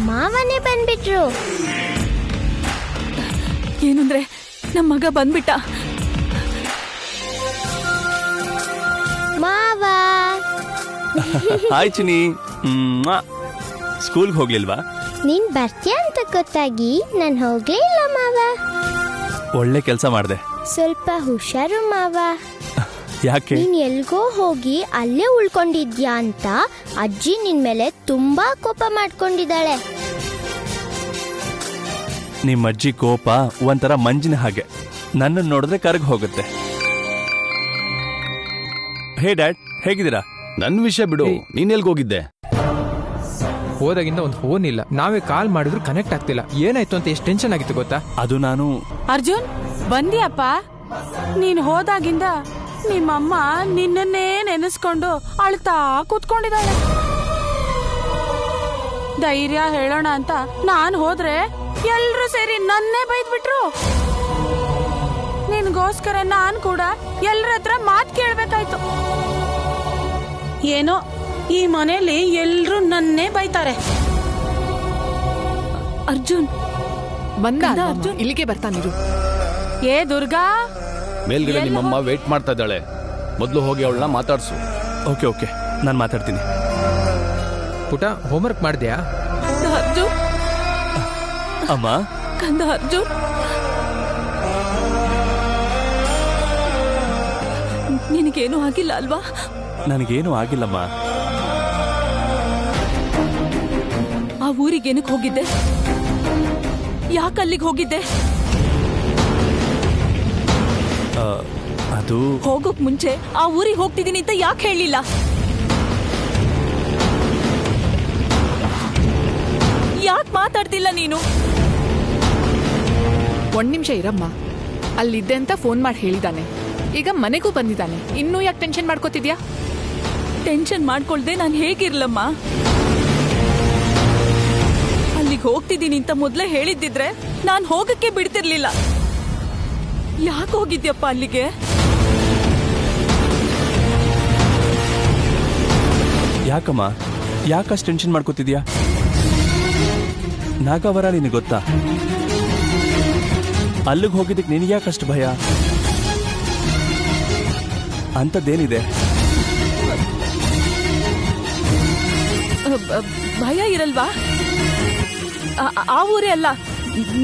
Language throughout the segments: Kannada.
ಮಾವನೇ ಬಂದ್ಬಿಟ್ರು. ಏನಂದ್ರೆ ನಮ್ಮ ಮಗ ಬಂದ್ಬಿಟ್ಟ. ಮಾವ ಹಾಯ್ ಚಿನಿ. ಸ್ಕೂಲ್ಗೆ ಹೋಗ್ಲಿಲ್ವಾ? ನೀನ್ ಬರ್ತೀಯ ಅಂತ ಗೊತ್ತಾಗಿ ನಾನು ಹೋಗ್ಲೇ ಇಲ್ಲ ಮಾವ. ಒಳ್ಳೆ ಕೆಲಸ ಮಾಡಿದೆ. ಸ್ವಲ್ಪ ಹುಷಾರು ಮಾವ. ಯಾಕೆ? ನೀನ್ ಎಲ್ಗೋ ಹೋಗಿ ಅಲ್ಲೇ ಉಳ್ಕೊಂಡಿದ್ಯಾ ಅಂತ ಅಜ್ಜಿ ನಿನ್ ಮೇಲೆ ತುಂಬಾ ಕೋಪ ಮಾಡ್ಕೊಂಡಿದ್ದಾಳೆ. ನಿಮ್ಮ ಅಜ್ಜಿ ಕೋಪ ಒಂಥರ ಮಂಜಿನ ಹಾಗೆ, ನನ್ನನ್ನು ನೋಡಿದ್ರೆ ಕರಗ್ ಹೋಗುತ್ತೆ. ಹೇ ಡ್ಯಾಡ್, ಹೇಗಿದ್ದೀರಾ? ನನ್ ವಿಷಯ ಬಿಡು, ನೀನ್ ಎಲ್ಗೋಗಿದ್ದೆ? ಹೋದಾಗಿಂದ ಒಂದು ಫೋನ್ ಇಲ್ಲ, ನಾವೇ ಕಾಲ್ ಮಾಡಿದ್ರು ಕನೆಕ್ಟ್ ಆಗ್ತಿಲ್ಲ. ಏನಾಯ್ತು ಅಂತ ಎಷ್ಟು ಟೆನ್ಷನ್ ಆಗಿತ್ತು ಗೊತ್ತಾ? ಅದು ನಾನು. ಅರ್ಜುನ್ ಬಂದಿಯಪ್ಪ. ನೀನ್ ಹೋದಾಗಿಂದ ನಿಮ್ಮಮ್ಮ ನಿನ್ನನ್ನೇ ನೆನೆಸ್ಕೊಂಡು ಅಳ್ತಾ ಕೂತ್ಕೊಂಡಿದ್ದಾಳೆ. ಧೈರ್ಯ ಹೇಳೋಣ ಅಂತ ನಾನ್ ಹೋದ್ರೆ ಎಲ್ರೂ ಸೇರಿ ನನ್ನೇ ಬೈದ್ಬಿಟ್ರು. ನಿನ್ಗೋಸ್ಕರ ನಾನ್ ಕೂಡ ಎಲ್ರ ಹತ್ರ ಮಾತ್ ಕೇಳ್ಬೇಕಾಯ್ತು. ಏನೋ ಈ ಮನೇಲಿ ಎಲ್ರೂ ನನ್ನೇ ಬೈತಾರೆ. ಅರ್ಜುನ್ ಬಂದ ಅರ್ಜುನ್, ಇಲ್ಲಿಗೆ ಬರ್ತಾನಿರು. ಏ ದುರ್ಗಾ, ಮೇಲ್ಗಡೆ ನಿಮ್ಮಮ್ಮ ವೇಟ್ ಮಾಡ್ತಾ ಇದ್ದಾಳೆ, ಮೊದ್ಲು ಹೋಗಿ ಅವಳನ್ನ ಮಾತಾಡ್ಸು. ಓಕೆ ಓಕೆ, ನಾನು ಮಾತಾಡ್ತೀನಿ. ಪುಟ, ಹೋಮ್ವರ್ಕ್ ಮಾಡಿದ್ಯಾ? ಅರ್ಜುನ್. ಅಮ್ಮ. ಕಂದ ಅರ್ಜುನ್, ನಿನಗೇನು ಆಗಿಲ್ಲ ಅಲ್ವಾ? ನನಗೇನು ಆಗಿಲ್ಲಮ್ಮ. ಆ ಊರಿಗೇನಕ್ಕೆ ಹೋಗಿದ್ದೆ? ಯಾಕಲ್ಲಿಗೆ ಹೋಗಿದ್ದೆ? ಅದು ಹೋಗೋಕ್ ಮುಂಚೆ ಆ ಊರಿಗೆ ಹೋಗ್ತಿದ್ದೀನಿ ಅಂತ ಯಾಕೆ ಹೇಳಿಲ್ಲ? ಯಾಕೆ ಮಾತಾಡ್ತಿಲ್ಲ ನೀನು? ಒಂದ್ ನಿಮಿಷ ಇರಮ್ಮ. ಅಲ್ಲಿದ್ದೆ ಅಂತ ಫೋನ್ ಮಾಡಿ ಹೇಳಿದಾನೆ. ಈಗ ಮನೆಗೂ ಬಂದಿದ್ದಾನೆ. ಇನ್ನೂ ಯಾಕೆ ಟೆನ್ಷನ್ ಮಾಡ್ಕೋತಿದ್ಯಾ? ಟೆನ್ಷನ್ ಮಾಡ್ಕೊಳ್ದೆ ನಾನು ಹೇಗಿರ್ಲಮ್ಮ? ಅಲ್ಲಿಗೆ ಹೋಗ್ತಿದ್ದೀನಿ ಅಂತ ಮೊದ್ಲೇ ಹೇಳಿದ್ದಿದ್ರೆ ನಾನು ಹೋಗಕ್ಕೆ ಬಿಡ್ತಿರ್ಲಿಲ್ಲ. ಯಾಕೆ ಹೋಗಿದ್ಯಪ್ಪ ಅಲ್ಲಿಗೆ? ಯಾಕಮ್ಮ, ಯಾಕಷ್ಟು ಟೆನ್ಷನ್ ಮಾಡ್ಕೋತಿದ್ಯಾ? ನಾಗವರ, ನಿನಗೆ ಗೊತ್ತಾ ಅಲ್ಲಿಗೆ ಹೋಗಿದ್ದಕ್ಕೆ ನಿನಗೆ ಯಾಕಷ್ಟು ಭಯ? ಅಂಥದ್ದೇನಿದೆ? ಭಯ ಇರಲ್ವಾ? ಆ ಊರೇ ಅಲ್ಲ,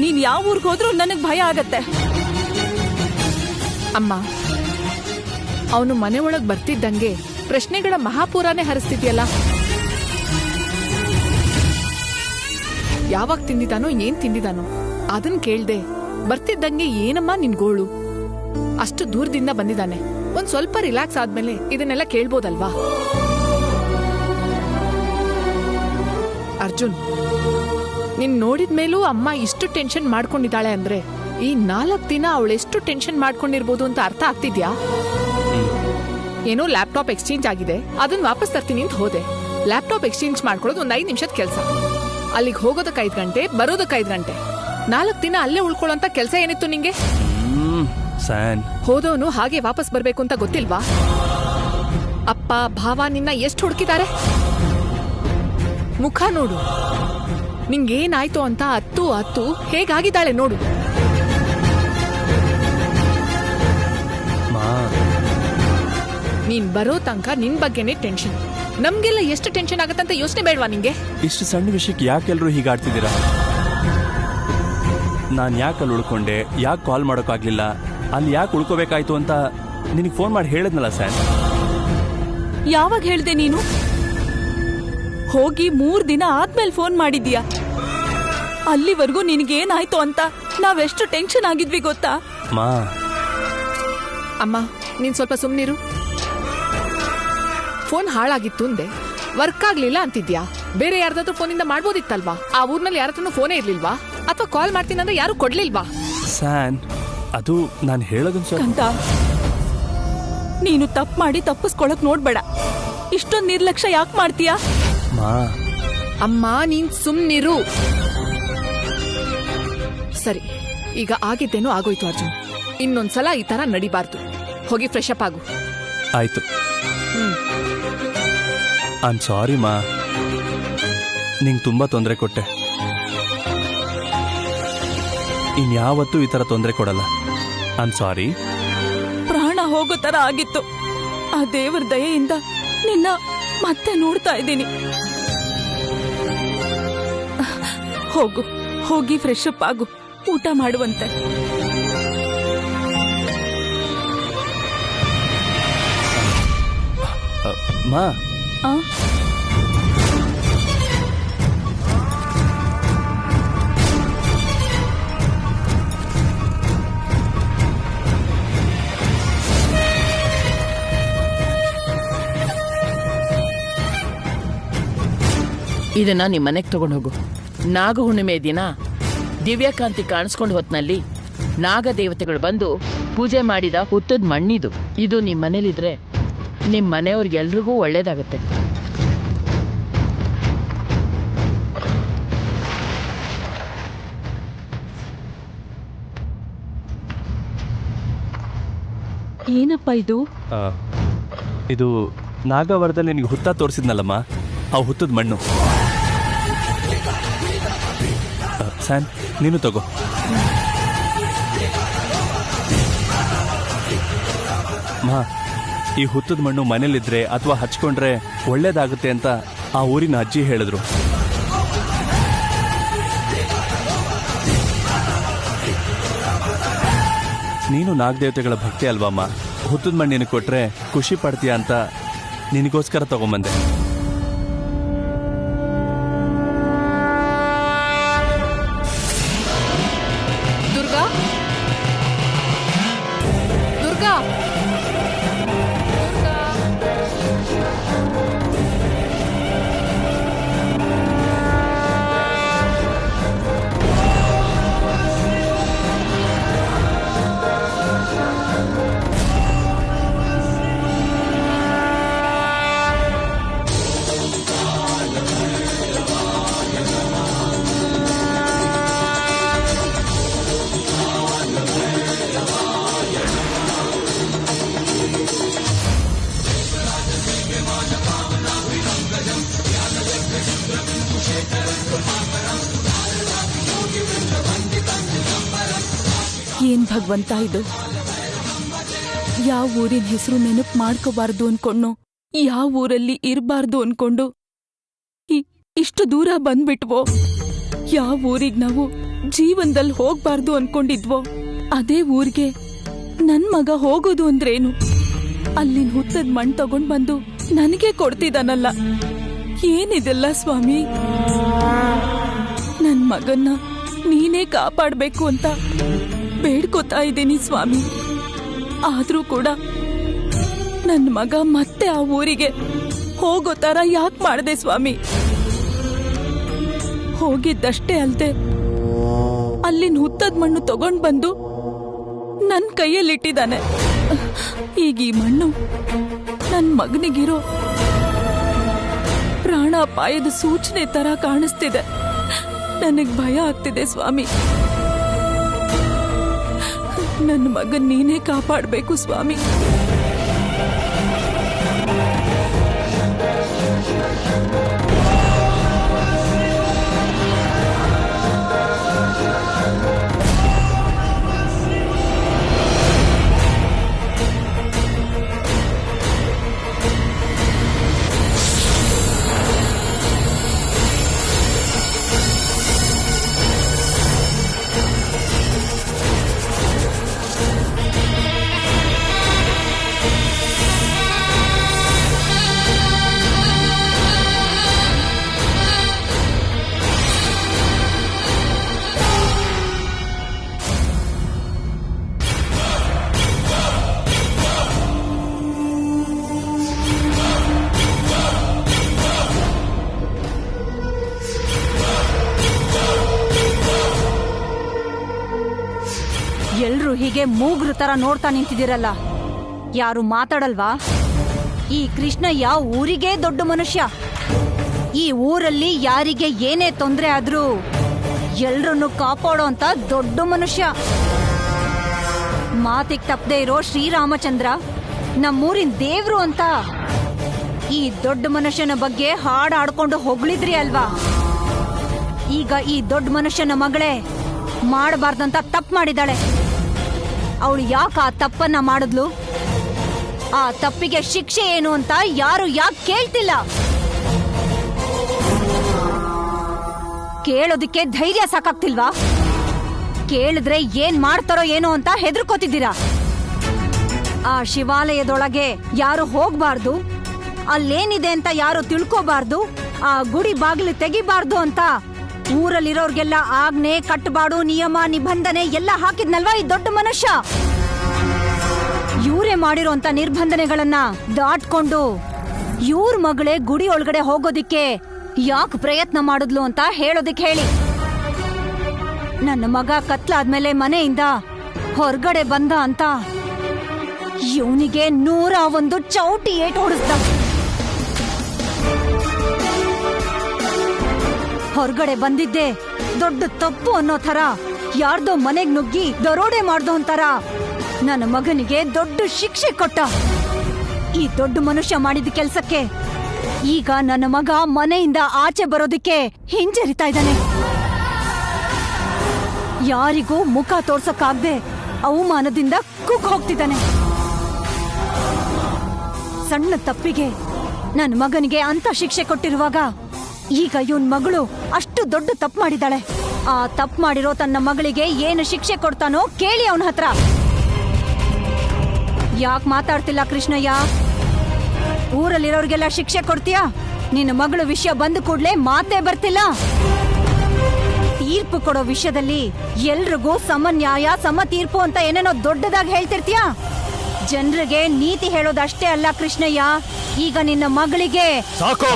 ನೀನ್ ಯಾವ ಊರಿಗೆ ಹೋದ್ರೂ ನನಗ್ ಭಯ ಆಗತ್ತೆ. ಅಮ್ಮ, ಅವನು ಮನೆ ಒಳಗ್ ಬರ್ತಿದ್ದಂಗೆ ಪ್ರಶ್ನೆಗಳ ಮಹಾಪೂರಾನೇ ಹರಿಸ್ತಿದ್ಯಲ್ಲ. ಯಾವಾಗ ತಿಂದಿದಾನೋ, ಏನ್ ತಿಂದಿದಾನೋ ಅದನ್ ಕೇಳ್ದೆ ಬರ್ತಿದ್ದಂಗೆ ಏನಮ್ಮ ನಿನ್ ಗೋಳು? ಅಷ್ಟು ದೂರದಿಂದ ಬಂದಿದ್ದಾನೆ. ಒಂದ್ ಸ್ವಲ್ಪ ರಿಲ್ಯಾಕ್ಸ್ ಆದ್ಮೇಲೆ ಇದನ್ನೆಲ್ಲ ಕೇಳ್ಬೋದಲ್ವಾ? ಅರ್ಜುನ್, ನಿನ್ ನೋಡಿದ್ಮೇಲೂ ಅಮ್ಮ ಇಷ್ಟು ಟೆನ್ಷನ್ ಮಾಡ್ಕೊಂಡಿದ್ದಾಳೆ ಅಂದ್ರೆ ಈ 4 ದಿನ ಅವಳೆಷ್ಟು ಟೆನ್ಷನ್ ಮಾಡ್ಕೊಂಡಿರ್ಬೋದು ಅಂತ ಅರ್ಥ ಆಗ್ತಿದ್ಯಾ? ಏನೋ ಲ್ಯಾಪ್ಟಾಪ್ ಎಕ್ಸ್ಚೇಂಜ್ ಆಗಿದೆ, ಅದನ್ನ ವಾಪಸ್ ತರ್ತೀನಿ ಅಂತ ಹೋದೆ. ಲ್ಯಾಪ್ಟಾಪ್ ಎಕ್ಸ್ಚೇಂಜ್ ಮಾಡ್ಕೊಳ್ಳೋದು ಒಂದ್ 5 ನಿಮಿಷದ ಕೆಲಸ. ಅಲ್ಲಿಗೆ ಹೋಗೋದಕ್ಕೆ 5 ಗಂಟೆ, ಬರೋದಕ್ಕೆ 5 ಗಂಟೆ. 4 ದಿನ ಅಲ್ಲೇ ಉಳ್ಕೊಳ್ಳೋಂತ ಕೆಲಸ ಏನಿತ್ತು ನಿಂಗೆ? ಹೋದವನು ಹಾಗೆ ವಾಪಸ್ ಬರ್ಬೇಕು ಅಂತ ಗೊತ್ತಿಲ್ವಾ? ಅಪ್ಪ ಭಾವ ನಿನ್ನ ಎಷ್ಟು ಹುಡುಕಿದ್ದಾರೆ. ಮುಖ ನೋಡು, ನಿಂಗೇನಾಯ್ತು ಅಂತ ಅತ್ತು ಹೇಗಾಗಿದ್ದಾಳೆ ನೋಡು. ನೀನ್ ಬರೋ ತನಕ ನಿನ್ ಬಗ್ಗೆನೇ ಟೆನ್ಷನ್. ನಮ್ಗೆಲ್ಲ ಎಷ್ಟು ಟೆನ್ಷನ್ ಆಗತ್ತಂತ ಯೋಚನೆ ಬೇಡವಾ ನಿಂಗೆ? ಇಷ್ಟು ಸಣ್ಣ ವಿಷಯಕ್ಕೆ ಯಾಕೆಲ್ರೂ ಹೀಗಾಡ್ತಿದ್ದೀರಾ? ನಾನು ಯಾಕೆ ಅಲ್ಲಿ ಉಳ್ಕೊಂಡೆ, ಯಾಕೆ ಕಾಲ್ ಮಾಡೋಕ್ಕಾಗ್ಲಿಲ್ಲ, ಅಲ್ಲಿ ಯಾಕೆ ಉಳ್ಕೋಬೇಕಾಯ್ತು ಅಂತ ನಿನಗೆ ಫೋನ್ ಮಾಡಿ ಹೇಳಿದ್ನಲ್ಲ ಸ್ಯಾನ್. ಯಾವಾಗ ಹೇಳ್ದೆ ನೀನು? ಹೋಗಿ 3 ದಿನ ಆದ್ಮೇಲೆ ಫೋನ್ ಮಾಡಿದ್ಯಾ. ಅಲ್ಲಿವರೆಗೂ ನಿನಗೇನಾಯ್ತು ಅಂತ ನಾವೆಷ್ಟು ಟೆನ್ಷನ್ ಆಗಿದ್ವಿ ಗೊತ್ತಾ? ಅಮ್ಮ, ನೀನ್ ಸ್ವಲ್ಪ ಸುಮ್ನಿರು. ಫೋನ್ ಹಾಳಾಗಿತ್ತು ಅಂದೆ, ವರ್ಕ್ ಆಗ್ಲಿಲ್ಲ ಅಂತಿದ್ಯಾ. ಬೇರೆ ಯಾರ್ದಾದ್ರೂ ಫೋನಿಂದ ಮಾಡ್ಬೋದಿತ್ತಲ್ವಾ? ಆ ಊರ್ನಲ್ಲಿ ಯಾರತ್ರನೂ ಫೋನೇ ಇರ್ಲಿಲ್ವಾ? ಅಥವಾ ಕಾಲ್ ಮಾಡ್ತೀನಂದ್ರೆ ಯಾರು ಕೊಡ್ಲಿಲ್ವಾ? ಸ್ಯಾನ್, ಅದು ನಾನು ಹೇಳೋದನ್ನ ನೀನು ತಪ್ಪು ಮಾಡಿ ತಪ್ಪಿಸ್ಕೊಳಕ್ ನೋಡ್ಬೇಡ. ಇಷ್ಟೊಂದು ನಿರ್ಲಕ್ಷ್ಯ ಯಾಕೆ ಮಾಡ್ತೀಯಾ? ಅಮ್ಮ, ನೀನ್ ಸುಮ್ನಿರು. ಸರಿ, ಈಗ ಆಗಿದ್ದೇನೋ ಆಗೋಯ್ತು ಅರ್ಜುನ್. ಇನ್ನೊಂದ್ಸಲ ಈ ತರ ನಡಿಬಾರ್ದು. ಹೋಗಿ ಫ್ರೆಶ್ ಅಪ್ ಆಗು. ಆಯ್ತು. ಐ ಆಮ್ ಸಾರಿ ಮಾ. ನಿಂಗೆ ತುಂಬ ತೊಂದರೆ ಕೊಟ್ಟೆ. ಇನ್ಯಾವತ್ತೂ ಈ ಥರ ತೊಂದರೆ ಕೊಡಲ್ಲ. I am sorry. ಪ್ರಾಣ ಹೋಗೋ ತರ ಆಗಿತ್ತು. ಆ ದೇವರ ದಯೆಯಿಂದ ನಿನ್ನ ಮತ್ತೆ ನೋಡ್ತಾ ಇದ್ದೀನಿ. ಹೋಗಿ ಫ್ರೆಶ್ ಅಪ್ ಆಗು, ಊಟ ಮಾಡುವಂತೆ. ಮಾ, ಆ? ಇದನ್ನ ನಿಮ್ಮ ಮನೆಗೆ ತಗೊಂಡು ಹೋಗು. ನಾಗ ಹುಣ್ಣಿಮೆ ದಿನ ದಿವ್ಯಕಾಂತಿ ಕಾಣಿಸ್ಕೊಂಡು ಹೊತ್ನಲ್ಲಿ ನಾಗ ದೇವತೆಗಳು ಬಂದು ಪೂಜೆ ಮಾಡಿದ ಹುತ್ತದ ಮಣ್ಣಿದು. ಇದು ನಿಮ್ಮ ಮನೇಲಿದ್ರೆ ನಿಮ್ಮ ಮನೆಯವ್ರಿಗೆಲ್ರಿಗೂ ಒಳ್ಳೇದಾಗತ್ತೆ. ಏನಪ್ಪ ಇದು? ಇದು ನಾಗವರದಲ್ಲಿ ನಿನಗೆ ಹುತ್ತ ತೋರಿಸಿದ್ನಲ್ಲಮ್ಮ, ಆ ಹುತ್ತದ ಮಣ್ಣು. ಸ್ಯಾನ್, ನೀನು ತಗೋ. ಮಾ, ಈ ಹುತ್ತದ ಮಣ್ಣು ಮನೇಲಿದ್ರೆ ಅಥವಾ ಹಚ್ಕೊಂಡ್ರೆ ಒಳ್ಳೇದಾಗುತ್ತೆ ಅಂತ ಆ ಊರಿನ ಅಜ್ಜಿ ಹೇಳಿದ್ರು. ನೀನು ನಾಗದೇವತೆಗಳ ಭಕ್ತಿ ಅಲ್ವಮ್ಮ, ಹುತ್ತದ ಮಣ್ಣು ನಿನಗೆ ಕೊಟ್ರೆ ಖುಷಿ ಪಡ್ತೀಯ ಅಂತ ನಿನಗೋಸ್ಕರ ತಗೊಂಬಂದೆ. ದುರ್ಗಾ, ದುರ್ಗಾ, ಏನ್ ಭಗವಂತ ಇದು? ಯಾವ ಊರಿನ ಹೆಸರು ನೆನಪು ಮಾಡ್ಕೋಬಾರ್ದು ಅನ್ಕೊಂಡು, ಯಾವ ಊರಲ್ಲಿ ಇರಬಾರ್ದು ಅನ್ಕೊಂಡು ಇಷ್ಟು ದೂರ ಬಂದ್ಬಿಟ್ವೋ? ಯಾವ ಊರಿಗೆ ನಾವು ಜೀವನದಲ್ಲಿ ಹೋಗ್ಬಾರ್ದು ಅನ್ಕೊಂಡಿದ್ವೋ ಅದೇ ಊರಿಗೆ ನನ್ ಮಗ ಹೋಗೋದು ಅಂದ್ರೇನು? ಅಲ್ಲಿನ ಹುತ್ತದ ಮಣ್ಣು ತಗೊಂಡ್ ಬಂದು ನನಗೆ ಕೊಡ್ತಿದ್ದಾನಲ್ಲ. ಏನಿದೆಲ್ಲ ಸ್ವಾಮಿ? ನನ್ ಮಗನ್ನ ನೀನೇ ಕಾಪಾಡ್ಬೇಕು ಅಂತ ಬೇಡ್ಕೋತಾ ಇದ್ದೀನಿ ಸ್ವಾಮಿ. ಆದ್ರೂ ಕೂಡ ನನ್ನ ಮಗ ಮತ್ತೆ ಆ ಊರಿಗೆ ಹೋಗೋ ತರ ಯಾಕೆ ಮಾಡಿದೆ ಸ್ವಾಮಿ? ಹೋಗಿದ್ದಷ್ಟೇ ಅಲ್ದೆ ಅಲ್ಲಿನ ಹುತ್ತದ ಮಣ್ಣು ತಗೊಂಡ್ ಬಂದು ನನ್ ಕೈಯಲ್ಲಿಟ್ಟಿದ್ದಾನೆ. ಈಗ ಈ ಮಣ್ಣು ನನ್ ಮಗನಿಗಿರೋ ಪ್ರಾಣಾಪಾಯದ ಸೂಚನೆ ತರ ಕಾಣಿಸ್ತಿದೆ. ನನಗ್ ಭಯ ಆಗ್ತಿದೆ ಸ್ವಾಮಿ. ನನ್ನ ಮಗನ್ ನೀನೇ ಕಾಪಾಡಬೇಕು ಸ್ವಾಮಿ. ಎಲ್ರು ಹೀಗೆ ಮೂಗ್ರ ತರ ನೋಡ್ತಾ ನಿಂತಿದ್ದೀರಲ್ಲ, ಯಾರು ಮಾತಾಡಲ್ವಾ? ಈ ಕೃಷ್ಣ ಯಾವ ಊರಿಗೆ ದೊಡ್ಡ ಮನುಷ್ಯ. ಈ ಊರಲ್ಲಿ ಯಾರಿಗೆ ಏನೇ ತೊಂದರೆ ಆದ್ರೂ ಎಲ್ರನ್ನು ಕಾಪಾಡೋ ಅಂತ ದೊಡ್ಡ ಮನುಷ್ಯ. ಮಾತಿಗೆ ತಪ್ಪದೆ ಇರೋ ಶ್ರೀರಾಮಚಂದ್ರ ನಮ್ಮೂರಿನ ದೇವ್ರು ಅಂತ ಈ ದೊಡ್ಡ ಮನುಷ್ಯನ ಬಗ್ಗೆ ಹಾಡಾಡ್ಕೊಂಡು ಹೊಗಳಿದ್ರಿ ಅಲ್ವಾ? ಈಗ ಈ ದೊಡ್ಡ ಮನುಷ್ಯನ ಮಗಳೇ ಮಾಡಬಾರ್ದಂತ ತಪ್ಪು ಮಾಡಿದಾಳೆ. ಅವಳು ಯಾಕೆ ಆ ತಪ್ಪನ್ನ ಮಾಡಿದ್ಲು? ಆ ತಪ್ಪಿಗೆ ಶಿಕ್ಷೆ ಏನು ಅಂತ ಯಾರು ಯಾಕೆ ಕೇಳ್ತಿಲ್ಲ? ಕೇಳೋದಿಕ್ಕೆ ಧೈರ್ಯ ಸಾಕಾಗ್ತಿಲ್ವಾ? ಕೇಳಿದ್ರೆ ಏನ್ ಮಾಡ್ತಾರೋ ಏನೋ ಅಂತ ಹೆದರ್ಕೋತಿದ್ದೀರಾ. ಆ ಶಿವಾಲಯದೊಳಗೆ ಯಾರು ಹೋಗ್ಬಾರ್ದು, ಅಲ್ಲೇನಿದೆ ಅಂತ ಯಾರು ತಿಳ್ಕೋಬಾರ್ದು, ಆ ಗುಡಿ ಬಾಗಿಲು ತೆಗಿಬಾರ್ದು ಅಂತ ಊರಲ್ಲಿರೋರ್ಗೆಲ್ಲ ಆಜ್ಞೆ, ಕಟ್ಟುಪಾಡು, ನಿಯಮ, ನಿಬಂಧನೆ ಎಲ್ಲ ಹಾಕಿದ್ನಲ್ವಾ ಈ ದೊಡ್ಡ ಮನುಷ್ಯ. ಇವರೇ ಮಾಡಿರೋಂತ ನಿರ್ಬಂಧನೆಗಳನ್ನ ದಾಟ್ಕೊಂಡು ಇವ್ರ ಮಗಳೇ ಗುಡಿ ಒಳಗಡೆ ಹೋಗೋದಿಕ್ಕೆ ಯಾಕೆ ಪ್ರಯತ್ನ ಮಾಡಿದ್ಲು ಅಂತ ಹೇಳೋದಿಕ್ ಹೇಳಿ. ನನ್ನ ಮಗ ಕತ್ಲಾದ್ಮೇಲೆ ಮನೆಯಿಂದ ಹೊರಗಡೆ ಬಂದ ಅಂತ ಇವನಿಗೆ 101 ಚೌಟಿ ಏಟು ಹೊಡೆಸ್ದ. ಹೊರಗಡೆ ಬಂದಿದ್ದೆ ದೊಡ್ಡ ತಪ್ಪು ಅನ್ನೋ ತರ, ಯಾರ್ದೋ ಮನೆಗ್ ನುಗ್ಗಿ ದರೋಡೆ ಮಾಡ್ದೋ ಅಂತಾರ ನನ್ನ ಮಗನಿಗೆ ದೊಡ್ಡ ಶಿಕ್ಷೆ ಕೊಟ್ಟ. ಈ ದೊಡ್ಡ ಮನುಷ್ಯ ಮಾಡಿದ ಕೆಲ್ಸಕ್ಕೆ ಈಗ ನನ್ನ ಮಗ ಮನೆಯಿಂದ ಆಚೆ ಬರೋದಿಕ್ಕೆ ಹಿಂಜರಿತಾ ಇದ್ದಾನೆ. ಯಾರಿಗೂ ಮುಖ ತೋರ್ಸಕ್ಕಾಗ್ದೆ ಅವಮಾನದಿಂದ ಕುಗ್ಗ್ ಹೋಗ್ತಿದ್ದಾನೆ. ಸಣ್ಣ ತಪ್ಪಿಗೆ ನನ್ನ ಮಗನಿಗೆ ಅಂತ ಶಿಕ್ಷೆ ಕೊಟ್ಟಿರುವಾಗ ಈಗ ಇವನ್ ಮಗಳು ಅಷ್ಟು ದೊಡ್ಡ ತಪ್ಪು ಮಾಡಿದಾಳೆ. ಆ ತಪ್ಪು ಮಾಡಿರೋ ತನ್ನ ಮಗಳಿಗೆ ಏನು ಶಿಕ್ಷೆ ಕೊಡ್ತಾನೋ ಕೇಳಿ ಅವನ ಹತ್ರ. ಯಾಕೆ ಮಾತಾಡ್ತಿಲ್ಲ ಕೃಷ್ಣಯ್ಯ? ಊರಲ್ಲಿರೋರ್ಗೆಲ್ಲ ಶಿಕ್ಷೆ ಕೊಡ್ತೀಯಾ? ನಿನ್ನ ಮಗಳ ವಿಷಯ ಬಂದ ಕೂಡ್ಲೆ ಮಾತೇ ಬರ್ತಿಲ್ಲ. ತೀರ್ಪು ಕೊಡೋ ವಿಷಯದಲ್ಲಿ ಎಲ್ರಿಗೂ ಸಮ ನ್ಯಾಯ, ಸಮ ತೀರ್ಪು ಅಂತ ಏನೇನೋ ದೊಡ್ಡದಾಗಿ ಹೇಳ್ತಿರ್ತೀಯ. ಜನರಿಗೆ ನೀತಿ ಹೇಳೋದಷ್ಟೇ ಅಲ್ಲ ಕೃಷ್ಣಯ್ಯ, ಈಗ ನಿನ್ನ ಮಗಳಿಗೆ ಸಾಕು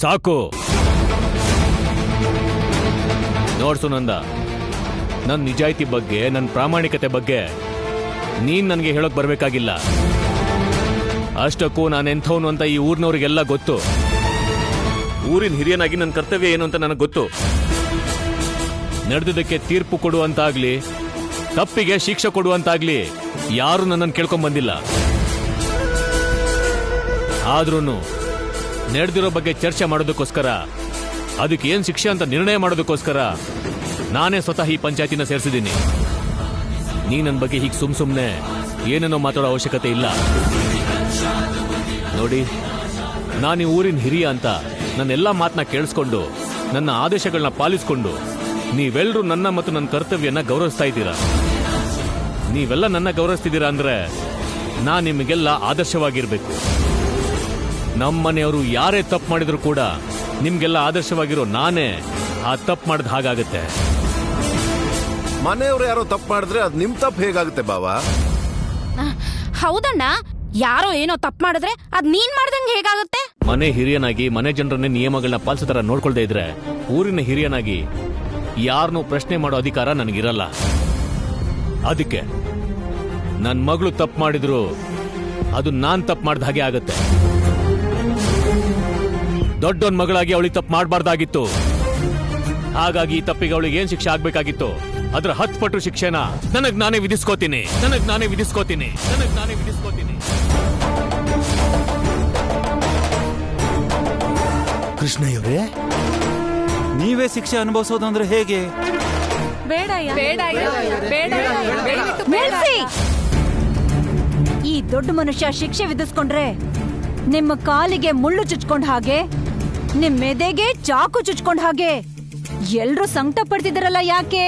ಸಾಕು. ನೋಡ್ ಸುನಂದ, ನನ್ನ ನಿಜಾಯಿತಿ ಬಗ್ಗೆ, ನನ್ನ ಪ್ರಾಮಾಣಿಕತೆ ಬಗ್ಗೆ ನೀನ್ ನನಗೆ ಹೇಳೋಕ್ ಬರ್ಬೇಕಾಗಿಲ್ಲ. ಅಷ್ಟಕ್ಕೂ ನಾನೆಂಥವನು ಅಂತ ಈ ಊರಿನವ್ರಿಗೆಲ್ಲ ಗೊತ್ತು. ಊರಿನ ಹಿರಿಯನಾಗಿ ನನ್ನ ಕರ್ತವ್ಯ ಏನು ಅಂತ ನನಗೆ ಗೊತ್ತು. ನಡೆದದಕ್ಕೆ ತೀರ್ಪು ಕೊಡುವಂತಾಗ್ಲಿ, ತಪ್ಪಿಗೆ ಶಿಕ್ಷೆ ಕೊಡುವಂತಾಗ್ಲಿ ಯಾರು ನನ್ನನ್ನು ಕೇಳ್ಕೊಂಡ್ ಬಂದಿಲ್ಲ. ಆದ್ರೂ ನಡೆದಿರೋ ಬಗ್ಗೆ ಚರ್ಚೆ ಮಾಡೋದಕ್ಕೋಸ್ಕರ, ಅದಕ್ಕೆ ಏನ್ ಶಿಕ್ಷೆ ಅಂತ ನಿರ್ಣಯ ಮಾಡೋದಕ್ಕೋಸ್ಕರ ನಾನೇ ಸ್ವತಃ ಈ ಪಂಚಾಯತಿನ ಸೇರಿಸಿದ್ದೀನಿ. ನೀ ನನ್ನ ಬಗ್ಗೆ ಹೀಗೆ ಸುಮ್ನೆ ಏನೇನೋ ಮಾತಾಡೋ ಅವಶ್ಯಕತೆ ಇಲ್ಲ. ನೋಡಿ, ನಾನು ಈ ಊರಿನ ಹಿರಿಯ ಅಂತ ನನ್ನೆಲ್ಲ ಮಾತನ್ನ ಕೇಳಿಸ್ಕೊಂಡು, ನನ್ನ ಆದೇಶಗಳನ್ನ ಪಾಲಿಸ್ಕೊಂಡು ನೀವೆಲ್ಲರೂ ನನ್ನ ಮತ್ತು ನನ್ನ ಕರ್ತವ್ಯನ ಗೌರವಿಸ್ತಾ ಇದ್ದೀರಾ. ನೀವೆಲ್ಲ ನನ್ನ ಗೌರವಿಸ್ತಿದ್ದೀರಾ ಅಂದ್ರೆ ನಾನು ನಿಮಗೆಲ್ಲ ಆದರ್ಶವಾಗಿರ್ಬೇಕು. ನಮ್ಮನೆಯವರು ಯಾರೇ ತಪ್ಪು ಮಾಡಿದ್ರು ಕೂಡ ನಿಮ್ಗೆಲ್ಲ ಆದರ್ಶವಾಗಿರೋ ನಾನೇ ಆ ತಪ್ಪು ಮಾಡಿದ ಹಾಗಾಗತ್ತೆ. ಮನೆಯವರು ಯಾರೋ ತಪ್ಪು ಮಾಡಿದ್ರೆ ಅದು ನಿಮ್ ತಪ್ಪು ಹೇಗಾಗುತ್ತೆ ಬಾವಾ? ಹೌದಣ್ಣ, ಯಾರೋ ಏನೋ ತಪ್ಪು ಮಾಡಿದ್ರೆ ಅದ್ ನೀನ್ ಮಾಡ್ದಂಗೆ ಹೇಗಾಗುತ್ತೆ? ಮನೆ ಹಿರಿಯನಾಗಿ ಮನೆ ಜನರನ್ನೇ ನಿಯಮಗಳನ್ನ ಪಾಲಿಸೋ ತರ ನೋಡ್ಕೊಳ್ದೇ ಇದ್ರೆ ಊರಿನ ಹಿರಿಯನಾಗಿ ಯಾರನ್ನೂ ಪ್ರಶ್ನೆ ಮಾಡೋ ಅಧಿಕಾರ ನನಗಿರಲ್ಲ. ಅದಕ್ಕೆ ನನ್ನ ಮಗಳು ತಪ್ಪು ಮಾಡಿದ್ರು ಅದು ನಾನ್ ತಪ್ಪು ಮಾಡ್ದ ಹಾಗೆ ಆಗತ್ತೆ. ದೊಡ್ಡವನ್ ಮಗಳಾಗಿ ಅವಳಿಗೆ ತಪ್ಪು ಮಾಡಬಾರ್ದಾಗಿತ್ತು. ಹಾಗಾಗಿ ಈ ತಪ್ಪಿಗೆ ಅವಳಿಗೆ ಏನ್ ಶಿಕ್ಷೆ ಆಗ್ಬೇಕಾಗಿತ್ತು ಅದ್ರ 10 ಪಟ್ಟು ಶಿಕ್ಷೆನ ನನಗ್ ನಾನೇ ವಿಧಿಸ್ಕೋತೀನಿ. ಕೃಷ್ಣಯ್ಯವರೇ, ನೀವೇ ಶಿಕ್ಷೆ ಅನುಭವಿಸೋದು ಅಂದ್ರೆ ಹೇಗೆ? ನಿಲ್ಸಿ! ಈ ದೊಡ್ಡ ಮನುಷ್ಯ ಶಿಕ್ಷೆ ವಿಧಿಸ್ಕೊಂಡ್ರೆ ನಿಮ್ಮ ಕಾಲಿಗೆ ಮುಳ್ಳು ಚುಚ್ಕೊಂಡ್ ಹಾಗೆ, ನಿಮ್ ಮೆದೆಗೆ ಚಾಕು ಚುಚ್ಕೊಂಡ್ ಹಾಗೆ ಎಲ್ರೂ ಸಂಕಟ ಪಡ್ತಿದಾರಲ್ಲ ಯಾಕೆ?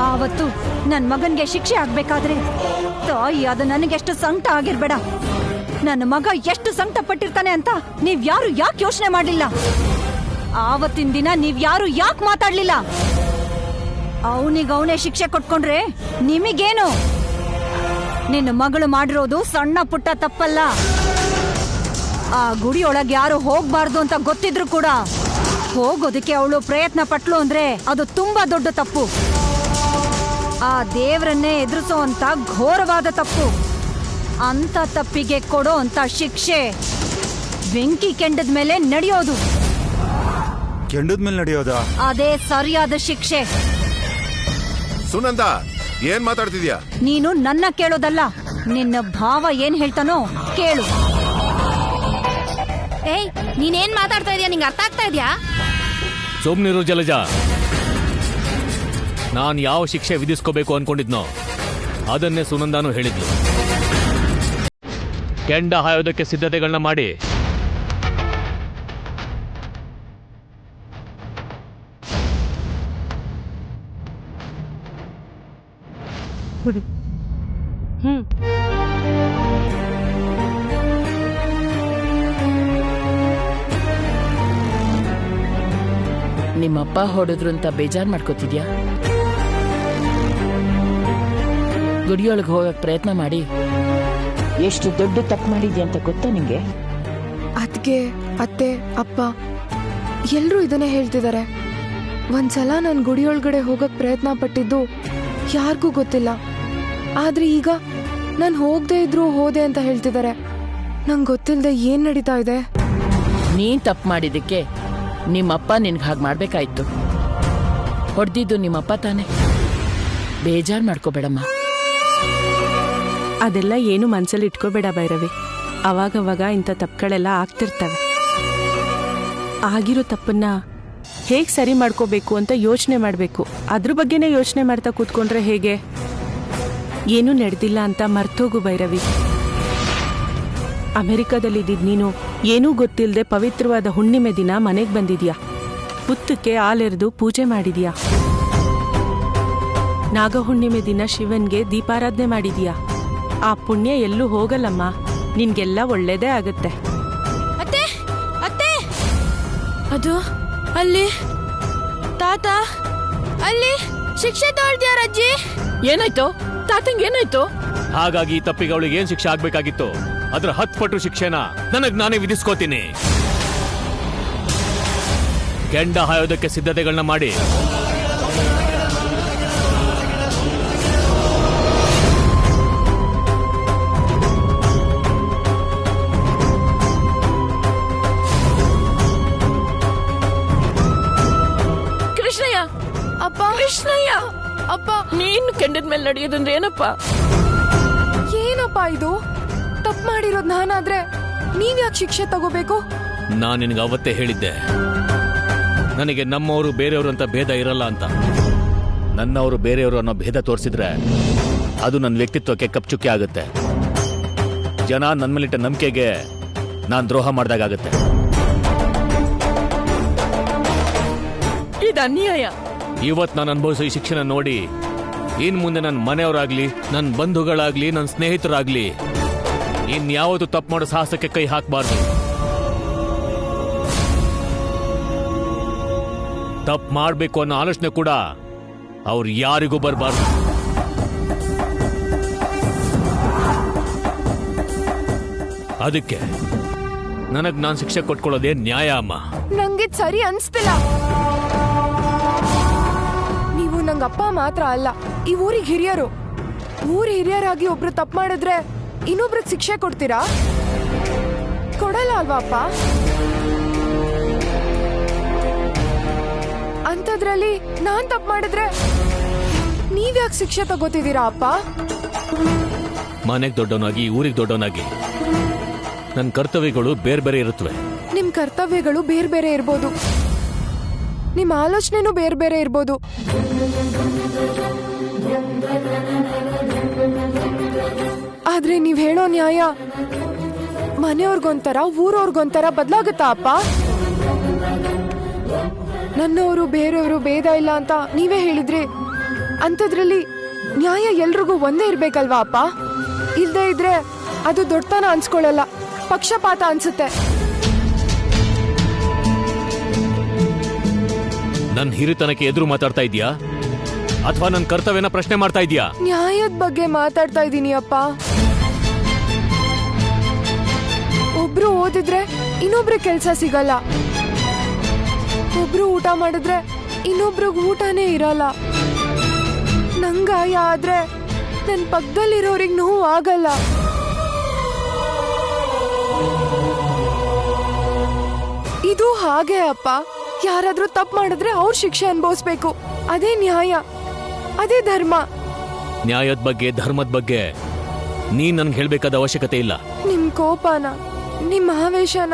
ಆವತ್ತು ನನ್ ಮಗನ್ಗೆ ಶಿಕ್ಷೆ ಆಗ್ಬೇಕಾದ್ರೆ ತಾಯಿ ಅದು ನನಗೆಷ್ಟು ಸಂಕಟ ಆಗಿರ್ಬೇಡ. ನನ್ನ ಮಗ ಎಷ್ಟು ಸಂಕಟ ಪಟ್ಟಿರ್ತಾನೆ ಅಂತ ನೀವ್ ಯಾರು ಯಾಕೆ ಯೋಚನೆ ಮಾಡ್ಲಿಲ್ಲ? ಆವತ್ತಿನ ದಿನ ನೀವ್ ಯಾರು ಯಾಕೆ ಮಾತಾಡ್ಲಿಲ್ಲ? ಅವನಿಗವನೇ ಶಿಕ್ಷೆ ಕೊಟ್ಕೊಂಡ್ರೆ ನಿಮಗೇನು? ನಿನ್ನ ಮಗಳು ಮಾಡಿರೋದು ಸಣ್ಣ ಪುಟ್ಟ ತಪ್ಪಲ್ಲ. ಆ ಗುಡಿಯೊಳಗೆ ಯಾರು ಹೋಗ್ಬಾರ್ದು ಅಂತ ಗೊತ್ತಿದ್ರು ಕೂಡ ಹೋಗೋದಕ್ಕೆ ಅವಳು ಪ್ರಯತ್ನ ಪಟ್ಲು ಅಂದ್ರೆ ಅದು ತುಂಬಾ ದೊಡ್ಡ ತಪ್ಪು. ಆ ದೇವರನ್ನೇ ಎದುರಿಸೋ ಅಂತ ಘೋರವಾದ ತಪ್ಪು. ಅಂತ ತಪ್ಪಿಗೆ ಕೊಡೋ ಅಂತ ಶಿಕ್ಷೆ ಬೆಂಕಿ ಕೆಂಡದ ಮೇಲೆ ನಡೆಯೋದು. ಕೆಂಡದ ಮೇಲೆ ನಡೆಯೋದಾ? ಅದೇ ಸರಿಯಾದ ಶಿಕ್ಷೆ. ಸುನಂದ, ಏನ್ ಮಾತಾಡ್ತಿದ್ಯಾ? ನೀನು ನನ್ನ ಕೇಳೋದಲ್ಲ, ನಿನ್ನ ಭಾವ ಏನ್ ಹೇಳ್ತಾನೋ ಕೇಳು. ಏಯ್ ನೀನೇನ್ ಮಾತಾಡ್ತಾ ಇದೀಯ? ನಿಂಗೆ ಅರ್ಥ ಆಗ್ತಾ ಇದೆಯಾ? ಸುಮ್ನಿರು ಜಲಜ. ನಾನು ಯಾವ ಶಿಕ್ಷೆ ವಿಧಿಸ್ಕೋಬೇಕು ಅನ್ಕೊಂಡಿದ್ನೋ ಅದನ್ನೇ ಸುನಂದಾನು ಹೇಳಿದ್ಲು. ಕೆಂಡ ಹಾಯೋದಕ್ಕೆ ಸಿದ್ಧತೆಗಳನ್ನ ಮಾಡಿ ನಿಮ್ಮಪ್ಪ ಹೊಡೆದ್ರು ಅಂತ ಬೇಜಾರ್ ಮಾಡ್ಕೋತಿದ್ಯಾ? ಗುಡಿಯೊಳಗೆ ಹೋಗಕ್ ಪ್ರಯತ್ನ ಮಾಡಿ ಎಷ್ಟು ದೊಡ್ಡ ತಪ್ಪು ಮಾಡಿದ್ಯಾ ಅಂತ ಗೊತ್ತಾ ನಿಂಗೆ? ಅದ್ಗೆ ಅತ್ತೆ ಅಪ್ಪ ಎಲ್ರೂ ಇದನ್ನೇ ಹೇಳ್ತಿದ್ದಾರೆ. ಒಂದ್ಸಲ ನಾನು ಗುಡಿಯೊಳಗಡೆ ಹೋಗಕ್ ಪ್ರಯತ್ನ ಪಟ್ಟಿದ್ದು ಯಾರಿಗೂ ಗೊತ್ತಿಲ್ಲ. ಆದ್ರೆ ಈಗ ನಾನು ಹೋಗದೆ ಇದ್ರು ಹೋದೆ ಅಂತ ಹೇಳ್ತಿದ್ದಾರೆ. ನಂಗೆ ಗೊತ್ತಿಲ್ಲದೆ ಏನ್ ನಡೀತಾ ಇದೆ? ನೀನ್ ತಪ್ಪು ಮಾಡಿದಕ್ಕೆ ನಿಮ್ಮಪ್ಪ ನಿನ್ಗೆ ಹಾಗೆ ಮಾಡ್ಬೇಕಾಯ್ತು. ಹೊಡೆದಿದ್ದು ನಿಮ್ಮಪ್ಪ ತಾನೆ, ಬೇಜಾರ್ ಮಾಡ್ಕೋಬೇಡಮ್ಮ. ಅದೆಲ್ಲ ಏನು ಮನ್ಸಲ್ಲಿ ಇಟ್ಕೋಬೇಡ ಭೈರವಿ. ಅವಾಗವಾಗ ಇಂಥ ತಪ್ಪುಗಳೆಲ್ಲ ಆಗ್ತಿರ್ತವೆ. ಆಗಿರೋ ತಪ್ಪನ್ನ ಹೇಗೆ ಸರಿ ಮಾಡ್ಕೋಬೇಕು ಅಂತ ಯೋಚನೆ ಮಾಡಬೇಕು. ಅದ್ರ ಬಗ್ಗೆನೇ ಯೋಚನೆ ಮಾಡ್ತಾ ಕೂತ್ಕೊಂಡ್ರೆ ಹೇಗೆ? ಏನೂ ನಡೆದಿಲ್ಲ ಅಂತ ಮರ್ತೋಗು ಭೈರವಿ. ಅಮೆರಿಕದಲ್ಲಿದ್ದಿದ್ ನೀನು ಏನೂ ಗೊತ್ತಿಲ್ಲದೆ ಪವಿತ್ರವಾದ ಹುಣ್ಣಿಮೆ ದಿನ ಮನೆಗೆ ಬಂದಿದ್ಯಾ. ಹುತ್ತಕ್ಕೆ ಹಾಲೆರೆದು ಪೂಜೆ ಮಾಡಿದ್ಯಾ. ನಾಗಹುಣ್ಣಿಮೆ ದಿನ ಶಿವನ್ಗೆ ದೀಪಾರಾಧನೆ ಮಾಡಿದ್ಯಾ. ಆ ಪುಣ್ಯ ಎಲ್ಲೂ ಹೋಗಲ್ಲಮ್ಮ, ನಿನ್ಗೆಲ್ಲ ಒಳ್ಳೇದೇ ಆಗತ್ತೆ. ಅತ್ತೆ ಅತ್ತೆ, ಅದು ಅಲ್ಲಿ ತಾತ ಅಲ್ಲಿ ಶಿಕ್ಷೆ ತಗೊಳ್ತೀಯಾರ ಅಜ್ಜಿ? ಏನಾಯ್ತು ತಾತಂಗೆ? ಏನಾಯ್ತು? ಹಾಗಾಗಿ ಈ ತಪ್ಪಿಗೆ ಅವಳಿಗೆ ಏನ್ ಶಿಕ್ಷೆ ಆಗ್ಬೇಕಾಗಿತ್ತು ಅದ್ರ 10 ಪಟ್ಟು ಶಿಕ್ಷೆನ ನನಗ್ ನಾನೇ ವಿಧಿಸ್ಕೋತೀನಿ. ಕೆಂಡ ಹಾಯೋದಕ್ಕೆ ಸಿದ್ಧತೆಗಳನ್ನ ಮಾಡಿ ಕೃಷ್ಣಯ್ಯ. ಅಪ್ಪ ಕೃಷ್ಣಯ್ಯ, ಅಪ್ಪ ನೀನು ಕೆಂಡದ ಮೇಲೆ ನಡೆಯೋದಂದ್ರೆ ಏನಪ್ಪ? ಏನಪ್ಪ ಇದು? ತಪ್ಪು ಮಾಡಿರೋದ್ ನಾನಾದ್ರೆ ನೀವ್ಯಾಕೆ ಶಿಕ್ಷೆ ತಗೋಬೇಕು? ನಾನು ನಿನಗೆ ಅವತ್ತೇ ಹೇಳಿದ್ದೆ, ನನಗೆ ನಮ್ಮವರು ಬೇರೆಯವರು ಅಂತ ಭೇದ ಇರಲ್ಲ ಅಂತ. ನನ್ನವರು ಬೇರೆಯವರು ಅನ್ನೋ ಭೇದ ತೋರಿಸಿದ್ರೆ ಅದು ನನ್ನ ವ್ಯಕ್ತಿತ್ವಕ್ಕೆ ಕಪ್ಚುಕ್ಕೆ ಆಗುತ್ತೆ. ಜನ ನನ್ನ ಮೇಲಿಟ್ಟ ನಂಬಿಕೆಗೆ ನಾನು ದ್ರೋಹ ಮಾಡಿದಾಗತ್ತೆ. ಇದು ಅನ್ಯಾಯ. ಇವತ್ತು ನಾನು ಅನುಭವಿಸೋ ಈ ಶಿಕ್ಷಣ ನೋಡಿ ಇನ್ ಮುಂದೆ ನನ್ನ ಮನೆಯವರಾಗ್ಲಿ, ನನ್ನ ಬಂಧುಗಳಾಗ್ಲಿ, ನನ್ನ ಸ್ನೇಹಿತರಾಗ್ಲಿ ಇನ್ಯಾವುದು ತಪ್ಪು ಮಾಡೋ ಸಾಹಸಕ್ಕೆ ಕೈ ಹಾಕಬಾರ್ದು. ತಪ್ಪು ಮಾಡಬೇಕು ಅನ್ನೋ ಆಲೋಚನೆ ಕೂಡ ಅವ್ರು ಯಾರಿಗೂ ಬರಬಾರ್ದು. ಅದಕ್ಕೆ ನನಗ್ ನಾನು ಶಿಕ್ಷೆ ಕೊಟ್ಕೊಳ್ಳೋದೇ ನ್ಯಾಯ ಅಮ್ಮ. ನಂಗಿದ್ ಸರಿ ಅನ್ಸ್ತಿಲ್ಲ. ನೀವು ನಂಗಪ್ಪ ಮಾತ್ರ ಅಲ್ಲ, ಈ ಊರಿಗೆ ಹಿರಿಯರು. ಊರ್ ಹಿರಿಯರಾಗಿ ಒಬ್ರು ತಪ್ಪು ಮಾಡಿದ್ರೆ ಇನ್ನೊಬ್ರಿಗೆ ಶಿಕ್ಷೆ ಕೊಡ್ತೀರಾ? ಕೊಡಲ್ಲ ಅಲ್ವಾ ಅಪ್ಪ? ಅಂಥದ್ರಲ್ಲಿ ನಾನ್ ತಪ್ಪು ಮಾಡಿದ್ರೆ ನೀವ್ಯಾಕೆ ಶಿಕ್ಷೆ ತಗೋತಿದ್ದೀರಾ ಅಪ್ಪ? ಮನೆಗೆ ದೊಡ್ಡವನಾಗಿ, ಊರಿಗೆ ದೊಡ್ಡವನಾಗಿ ನನ್ನ ಕರ್ತವ್ಯಗಳು ಬೇರೆ ಬೇರೆ ಇರುತ್ತವೆ. ನಿಮ್ ಕರ್ತವ್ಯಗಳು ಬೇರೆ ಬೇರೆ ಇರ್ಬೋದು, ನಿಮ್ ಆಲೋಚನೆನೂ ಬೇರೆ ಬೇರೆ ಇರ್ಬೋದು. ಆದ್ರೆ ನೀವ್ ಹೇಳೋ ನ್ಯಾಯ ಮನೆಯವ್ರಿಗೊಂಥರ, ಊರವ್ರಿಗೊಂಥರ ಬದಲಾಗುತ್ತಾ ಅಪ್ಪ? ನನ್ನವರು ಬೇರೆಯವರು ಭೇದ ಇಲ್ಲ ಅಂತ ನೀವೇ ಹೇಳಿದ್ರಿ. ಅಂಥದ್ರಲ್ಲಿ ನ್ಯಾಯ ಎಲ್ರಿಗೂ ಒಂದೇ ಇರ್ಬೇಕಲ್ವಾ ಅಪ್ಪ? ಇಲ್ದೇ ಇದ್ರೆ ಅದು ದೊಡ್ಡತನ ಅನ್ಸ್ಕೊಳ್ಳಲ್ಲ, ಪಕ್ಷಪಾತ ಅನ್ಸುತ್ತೆ. ನನ್ನ ಹಿರಿತನಕ್ಕೆ ಎದುರು ಮಾತಾಡ್ತಾ ಇದೀಯಾ ಅಥವಾ ನನ್ನ ಕರ್ತವ್ಯನ ಪ್ರಶ್ನೆ ಮಾಡ್ತಾ ಇದೀಯಾ? ನ್ಯಾಯದ ಬಗ್ಗೆ ಮಾತಾಡ್ತಾ ಇದ್ದೀನಿ ಅಪ್ಪ. ಒಬ್ರು ಓದಿದ್ರೆ ಇನ್ನೊಬ್ರಿಗೆ ಕೆಲ್ಸ ಸಿಗಲ್ಲ, ಒಬ್ರು ಊಟ ಮಾಡಿದ್ರೆ ಇನ್ನೊಬ್ರಿಗೆ ಊಟನೇ ಇರಲ್ಲ. ನಂಗಾಯ ಆದ್ರೆ ನನ್ ಪಕ್ಕದಲ್ಲಿರೋರಿಗೆ ನೋವು ಆಗಲ್ಲ. ಇದು ಹಾಗೆ ಅಪ್ಪ. ಯಾರಾದ್ರೂ ತಪ್ಪು ಮಾಡಿದ್ರೆ ಅವ್ರ ಶಿಕ್ಷೆ ಅನುಭವಿಸ್ಬೇಕು. ಅದೇ ನ್ಯಾಯ, ಅದೇ ಧರ್ಮ. ನ್ಯಾಯದ ಬಗ್ಗೆ, ಧರ್ಮದ ಬಗ್ಗೆ ನೀನ್ ನನ್ಗೆ ಹೇಳ್ಬೇಕಾದ ಅವಶ್ಯಕತೆ ಇಲ್ಲ. ನಿಮ್ ಕೋಪನ, ನಿಮ್ ಆವೇಶನ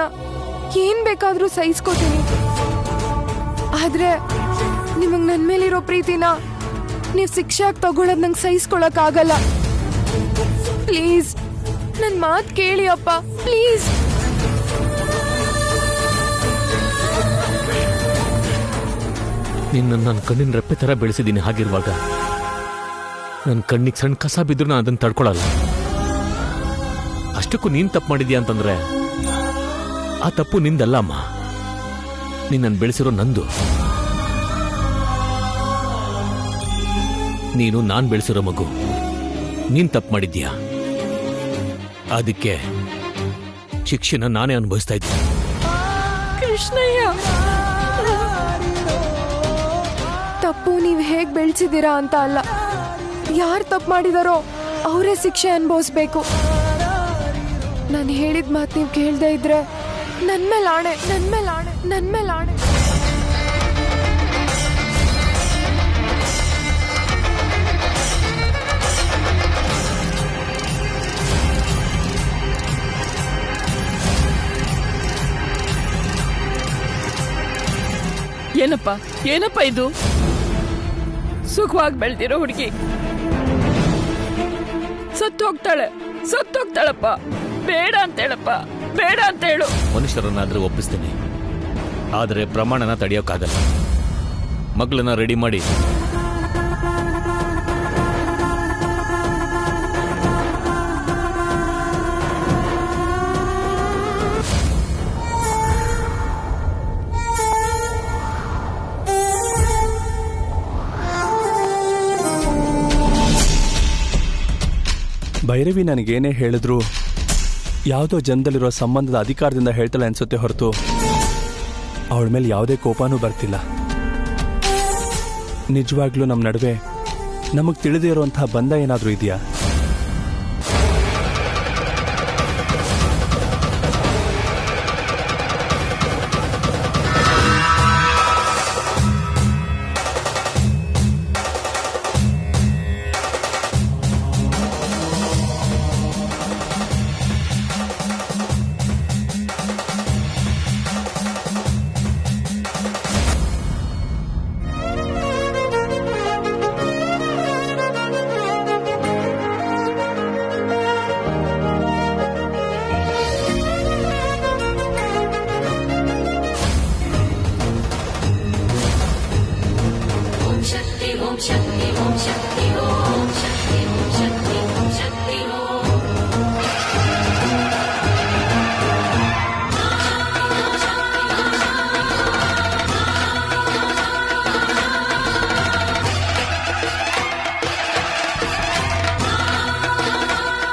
ಏನ್ ಬೇಕಾದ್ರೂ ಸಹಿಸ್ಕೋತೀನಿ. ಆದ್ರೆ ನಿಮಗ್ ನನ್ ಮೇಲಿರೋ ಪ್ರೀತಿನ ನೀವ್ ಶಿಕ್ಷೆಯಾಗಿ ತಗೊಳೋದ್ ನಂಗೆ ಸಹಿಸ್ಕೊಳಕ್ ಆಗಲ್ಲ. ಪ್ಲೀಸ್ ನನ್ ಮಾತ್ ಕೇಳಿ ಅಪ್ಪ, ಪ್ಲೀಸ್. ನಿನ್ನ ನನ್ನ ಕಣ್ಣಿನ ರೆಪ್ಪೆ ತರ ಬೆಳೆಸಿದ್ದೀನಿ. ಹಾಗಿರುವಾಗ ನನ್ನ ಕಣ್ಣಿಗೆ ಸಣ್ಣ ಕಸ ಬಿದ್ರು ನಾನು ಅದನ್ನು ತಡ್ಕೊಳಲ್ಲ. ಅಷ್ಟಕ್ಕೂ ನೀನ್ ತಪ್ಪು ಮಾಡಿದ್ಯಾ ಅಂತಂದ್ರೆ ಆ ತಪ್ಪು ನಿಂದಲ್ಲ ಅಮ್ಮ, ನಿನ್ನನ್ನು ಬೆಳೆಸಿರೋ ನಂದು. ನೀನು ನಾನ್ ಬೆಳೆಸಿರೋ ಮಗು, ನೀನ್ ತಪ್ಪು ಮಾಡಿದ್ಯಾ. ಅದಕ್ಕೆ ಶಿಕ್ಷೆನ ನಾನೇ ಅನುಭವಿಸ್ತಾ ಇದ್ದೀನಿ. ಕೃಷ್ಣಯ್ಯ, ತಪ್ಪು ನೀವ್ ಹೇಗ್ ಬೆಳೆಸಿದೀರಾ ಅಂತ ಅಲ್ಲ, ಯಾರು ತಪ್ಪು ಮಾಡಿದಾರೋ ಅವರೇ ಶಿಕ್ಷೆ ಅನುಭವಿಸ್ಬೇಕು. ನಾನು ಹೇಳಿದ ಮಾತು ನೀವು ಕೇಳದೆ ಇದ್ರೆ ನನ್ ಮೇಲೆ ಆಣೆ, ನನ್ ಮೇಲೆ ಆಣೆ, ನನ್ ಮೇಲೆ ಆಣೆ. ಏನಪ್ಪ ಇದು? ಸುಖವಾಗಿ ಬೆಳ್ದಿರೋ ಹುಡುಗಿ ಸತ್ತೋಗ್ತಾಳಪ್ಪ. ಬೇಡ ಅಂತ ಹೇಳಪ್ಪ, ಬೇಡ ಅಂತ ಹೇಳು. ಮನುಷ್ಯರನ್ನಾದ್ರೂ ಒಪ್ಪಿಸ್ತೀನಿ, ಆದರೆ ಪ್ರಮಾಣನ ತಡೆಯೋಕ್ಕಾಗಲ್ಲ. ಮಗಳನ್ನ ರೆಡಿ ಮಾಡಿ ಭೈರವಿ ನನಗೇನೇ ಹೇಳಿದ್ರು ಯಾವುದೋ ಜನದಲ್ಲಿರೋ ಸಂಬಂಧದ ಅಧಿಕಾರದಿಂದ ಹೇಳ್ತಾಳೆ ಅನ್ಸುತ್ತೆ ಹೊರತು ಅವಳ ಮೇಲೆ ಯಾವುದೇ ಕೋಪನೂ ಬರ್ತಿಲ್ಲ. ನಿಜವಾಗ್ಲೂ ನಮ್ಮ ನಡುವೆ ನಮಗೆ ತಿಳಿದೇ ಇರುವಂತಹ ಬಂಧ ಏನಾದರೂ ಇದೆಯಾ?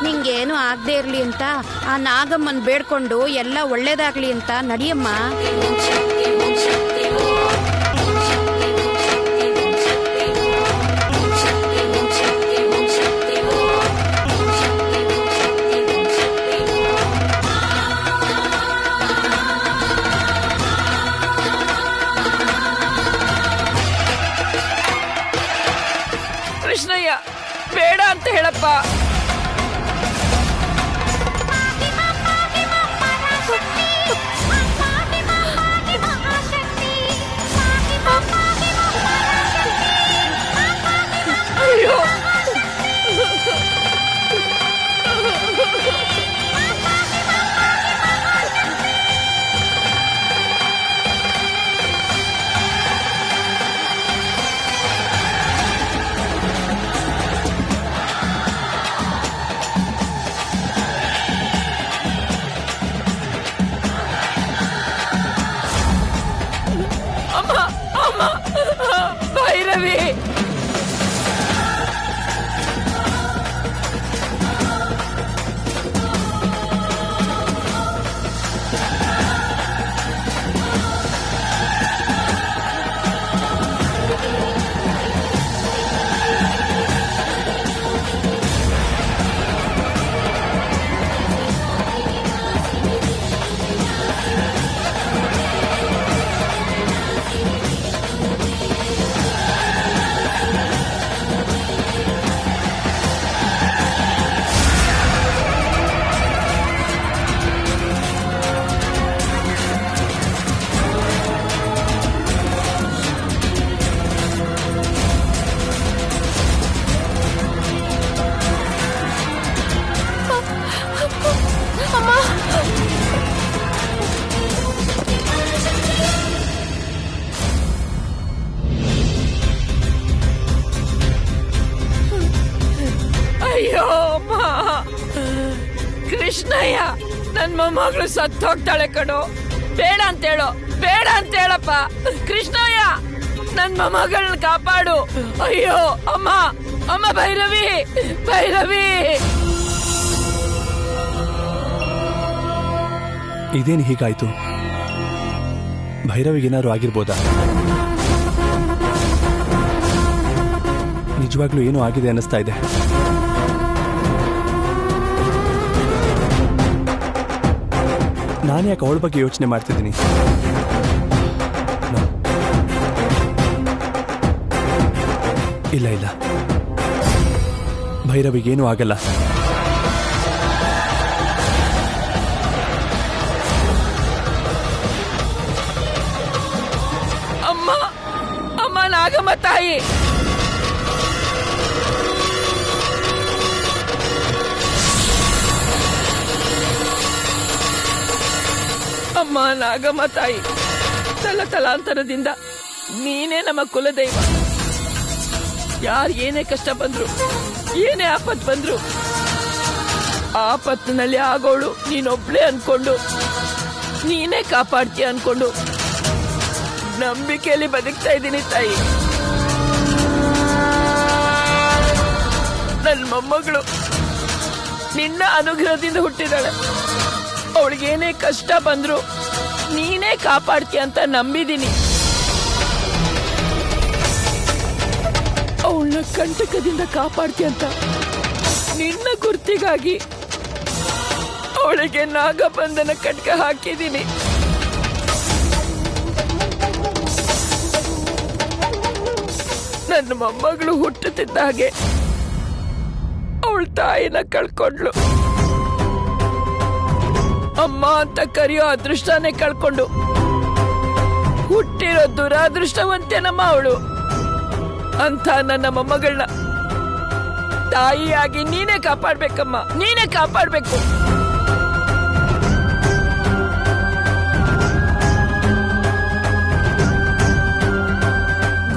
ನಿಂಗೇನು ಆಗದೆ ಇರ್ಲಿ ಅಂತ ಆ ನಾಗಮ್ಮನ್ ಬೇಡ್ಕೊಂಡು ಎಲ್ಲ ಒಳ್ಳೇದಾಗ್ಲಿ ಅಂತ ನಡಿಯಮ್ಮ. ಕೃಷ್ಣಯ್ಯ, ಬೇಡ ಅಂತ ಹೇಳಪ್ಪ. ಕೃಷ್ಣಯ್ಯ, ನನ್ ಮೊಮ್ಮಗಳು ಸತ್ತು ಹೋಗ್ತಾಳೆ ಕಣೋ. ಬೇಡ ಅಂತೇಳೋ, ಬೇಡ ಅಂತ ಹೇಳಪ್ಪ. ಕೃಷ್ಣಯ್ಯ, ನನ್ ಮೊಮ್ಮಗಳನ್ನ ಕಾಪಾಡು. ಅಯ್ಯೋ ಅಮ್ಮ, ಅಮ್ಮ ಭೈರವಿ, ಭೈರವಿ. ಇದೇನು ಹೀಗಾಯ್ತು? ಭೈರವಿಗೇನಾದ್ರು ಆಗಿರ್ಬೋದಾ? ನಿಜವಾಗ್ಲೂ ಏನೋ ಆಗಿದೆ ಅನ್ನಿಸ್ತಾ ಇದೆ. ನಾನು ಯಾಕೆ ಅವಳ ಬಗ್ಗೆ ಯೋಚನೆ ಮಾಡ್ತಿದ್ದೀನಿ? ಇಲ್ಲ ಇಲ್ಲ, ಭೈರವಿಗೇನೂ ಆಗಲ್ಲ. ಅಮ್ಮ, ಅಮ್ಮ ನಾಗಮ್ಮ ತಾಯಿ, ಅಮ್ಮ ನಾಗಮ್ಮ ತಾಯಿ, ತಲಾಂತರದಿಂದ ನೀನೇ ನಮ್ಮ ಕುಲದೈವ. ಯಾರು ಏನೇ ಕಷ್ಟ ಬಂದ್ರು, ಏನೇ ಆಪತ್ತು ಬಂದ್ರು, ಆಪತ್ತಿನಲ್ಲಿ ಆಗೋಳು ನೀನೊಬ್ಳೇ ಅನ್ಕೊಂಡು, ನೀನೇ ಕಾಪಾಡ್ತೀಯ ಅನ್ಕೊಂಡು ನಂಬಿಕೆಯಲ್ಲಿ ಬದುಕ್ತಾ ಇದ್ದೀನಿ ತಾಯಿ. ನನ್ನ ಮೊಮ್ಮಗಳು ನಿನ್ನ ಅನುಗ್ರಹದಿಂದ ಹುಟ್ಟಿದಾಳೆ. ಅವಳಿಗೇನೇ ಕಷ್ಟ ಬಂದ್ರು ನೀನೇ ಕಾಪಾಡ್ತೀಯ ಅಂತ ನಂಬಿದ್ದೀನಿ. ಅವಳನ್ನ ಕಂಟಕದಿಂದ ಕಾಪಾಡ್ತೀಯ ಅಂತ ನಿನ್ನ ಗುರ್ತಿಗಾಗಿ ಅವಳಿಗೆ ನಾಗಬಂಧನ ಕಟ್ಕ ಹಾಕಿದ್ದೀನಿ. ನನ್ನ ಮೊಮ್ಮಗಳು ಹುಟ್ಟುತ್ತಿದ್ದ ಹಾಗೆ ಅವಳ ತಾಯಿನ ಕಳ್ಕೊಂಡ್ಲು. ಅಮ್ಮ ಅಂತ ಕರೆಯೋ ಅದೃಷ್ಟನೇ ಕಳ್ಕೊಂಡು ಹುಟ್ಟಿರೋ ದುರಾದೃಷ್ಟವಂತೇನಮ್ಮ ಅವಳು. ಅಂತ ನನ್ನ ಮೊಮ್ಮಗಳನ್ನ ತಾಯಿಯಾಗಿ ನೀನೇ ಕಾಪಾಡ್ಬೇಕಮ್ಮ, ನೀನೇ ಕಾಪಾಡ್ಬೇಕು.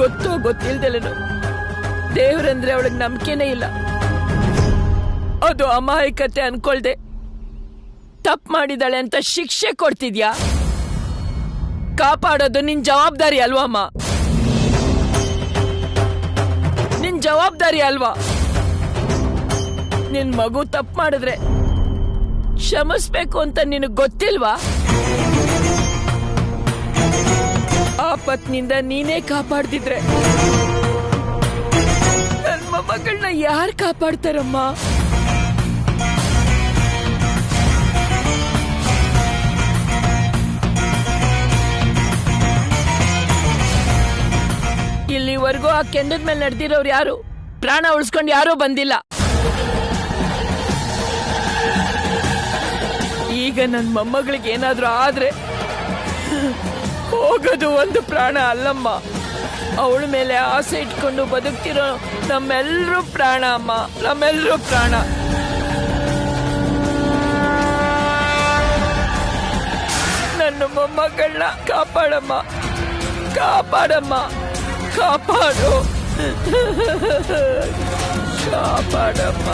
ಗೊತ್ತೋ ಗೊತ್ತಿಲ್ದಲೇನು ದೇವ್ರಂದ್ರೆ ಅವಳಿಗೆ ನಂಬಿಕೆನೇ ಇಲ್ಲ. ಅದು ಅಮಾಯಕತೆ ಅನ್ಕೊಳ್ದೆ ತಪ್ಪು ಮಾಡಿದಾಳೆ ಅಂತ ಶಿಕ್ಷೆ ಕೊಡ್ತಿದ್ಯಾ? ಕಾಪಾಡೋದು ನಿನ್ ಜವಾಬ್ದಾರಿ ಅಲ್ವಾ ಅಮ್ಮ? ನಿನ್ ಜವಾಬ್ದಾರಿ ಅಲ್ವಾ? ನಿನ್ ಮಗು ತಪ್ಪು ಮಾಡಿದ್ರೆ ಕ್ಷಮಿಸ್ಬೇಕು ಅಂತ ನಿನಗ್ ಗೊತ್ತಿಲ್ವಾ? ಆಪತ್ನಿಂದ ನೀನೇ ಕಾಪಾಡ್ತಿದ್ರೆ ನನ್ ಮೊಮ್ಮಗಳನ್ನ ಯಾರು ಕಾಪಾಡ್ತಾರಮ್ಮ? ಇಲ್ಲಿವರೆಗೂ ಆ ಕೆಂಡದ ಮೇಲೆ ನಡೆದಿರೋರು ಯಾರು ಪ್ರಾಣ ಉಳಿಸ್ಕೊಂಡು ಯಾರೂ ಬಂದಿಲ್ಲ. ಈಗ ನನ್ನ ಮೊಮ್ಮಗಳಿಗೆ ಏನಾದ್ರೂ ಆದ್ರೆ ಹೋಗೋದು ಒಂದು ಪ್ರಾಣ ಅಲ್ಲಮ್ಮ, ಅವಳ ಮೇಲೆ ಆಸೆ ಇಟ್ಕೊಂಡು ಬದುಕ್ತಿರೋ ನಮ್ಮೆಲ್ಲರೂ ಪ್ರಾಣ ಅಮ್ಮ, ನಮ್ಮೆಲ್ಲರೂ ಪ್ರಾಣ. ನನ್ನ ಮೊಮ್ಮಗಳನ್ನ ಕಾಪಾಡಮ್ಮ, ಕಾಪಾಡಮ್ಮ, ಕಾಪಾಡು, ಕಾಪಾಡಮ್ಮ.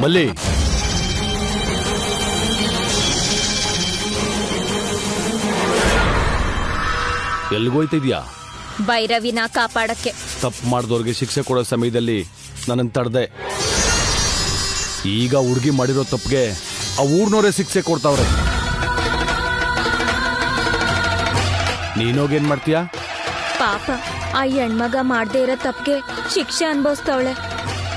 ಮಲ್ಲಿ, ಎಲ್ಗೋಯ್ತಿದ್ಯಾ? ಭೈರವಿನ ಕಾಪಾಡಕ್ಕೆ. ತಪ್ಪು ಮಾಡಿದವ್ರಿಗೆ ಶಿಕ್ಷೆ ಕೊಡೋ ಸಮಯದಲ್ಲಿ ನನ್ನನ್ನು ತಡೆದೆ. ಈಗ ಹುಡುಗಿ ಮಾಡಿರೋ ತಪ್ಪಿಗೆ ಆ ಊರ್ನವರೇ ಶಿಕ್ಷೆ ಕೊಡ್ತಾವ್ರೆ. ನೀನೋಗೇನ್ ಮಾಡ್ತೀಯಾ? ಪಾಪ ಆ ಹೆಣ್ಮಗ ಮಾಡದೇ ಇರೋ ತಪ್ಪಿಗೆ ಶಿಕ್ಷೆ ಅನ್ಭವಿಸ್ತವಳೆ.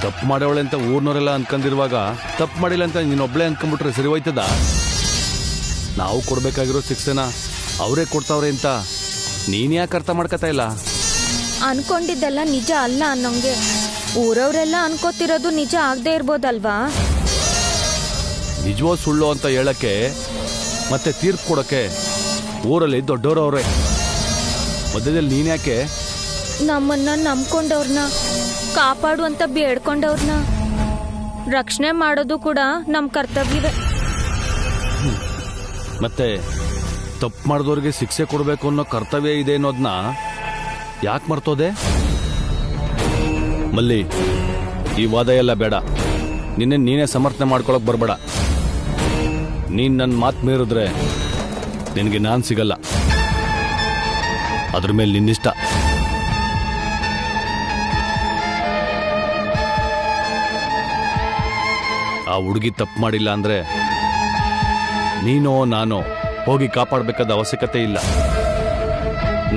ತಪ್ಪು ಮಾಡವಳೆ ಅಂತ ಊರ್ನವರೆಲ್ಲ ಅನ್ಕೊಂಡಿರುವಾಗ ತಪ್ಪು ಮಾಡಿಲ್ಲ ಅಂತ ನೀನೊಬ್ಳೆ ಅನ್ಕೊಂಡ್ಬಿಟ್ರೆ ಸರಿ ಹೋಯ್ತದ? ನಾವು ಕೊಡ್ಬೇಕಾಗಿರೋ ಶಿಕ್ಷೆನ ಅವರೇ ಕೊಡ್ತಾವ್ರೆ ಅಂತ ನೀನ್ ಯಾಕೆ ಅರ್ಥ ಮಾಡ್ಕೊತಾ ಇಲ್ಲ? ಅನ್ಕೊಂಡಿದ್ದೆಲ್ಲ ನಿಜ ಅಲ್ಲ ಅನ್ನೋಂಗೆ ಊರವರೆಲ್ಲ ಅನ್ಕೋತಿರೋದು ನಿಜ ಆಗದೆ ಇರ್ಬೋದಲ್ವಾ? ನಿಜವೋ ಸುಳ್ಳು ಅಂತ ಹೇಳಕ್ಕೆ ಮತ್ತೆ ತೀರ್ಪು ಕೊಡಕ್ಕೆ ಊರಲ್ಲಿ ದೊಡ್ಡವರವ್ರೆ. ಮಧ್ಯದಲ್ಲಿ ನೀನ್ ಯಾಕೆ? ನಮ್ಮನ್ನ ನಂಬ್ಕೊಂಡವ್ರನ್ನ ಕಾಪಾಡು ಅಂತ ಬೇಡ್ಕೊಂಡವ್ರನ್ನ ರಕ್ಷಣೆ ಮಾಡೋದು ಕೂಡ ನಮ್ ಕರ್ತವ್ಯವೇ. ಮತ್ತೆ ತಪ್ಪು ಮಾಡಿದವ್ರಿಗೆ ಶಿಕ್ಷೆ ಕೊಡಬೇಕು ಅನ್ನೋ ಕರ್ತವ್ಯ ಇದೆ ಅನ್ನೋದನ್ನ ಯಾಕೆ ಮರ್ತೋದೆ? ಮಲ್ಲಿ, ಈ ವಾದ ಎಲ್ಲ ಬೇಡ. ನೀನೇ ಸಮರ್ಥನೆ ಮಾಡ್ಕೊಳಕ್ ಬರಬೇಡ. ನೀನ್ ನನ್ನ ಮಾತು ಮೀರಿದ್ರೆ ನಿನಗೆ ನಾನು ಸಿಗಲ್ಲ. ಅದ್ರ ಮೇಲೆ ನಿನ್ನಿಷ್ಟ. ಆ ಹುಡುಗಿ ತಪ್ಪು ಮಾಡಿಲ್ಲ ಅಂದ್ರೆ ನೀನೋ ನಾನೋ ಹೋಗಿ ಕಾಪಾಡಬೇಕಾದ ಅವಶ್ಯಕತೆ ಇಲ್ಲ.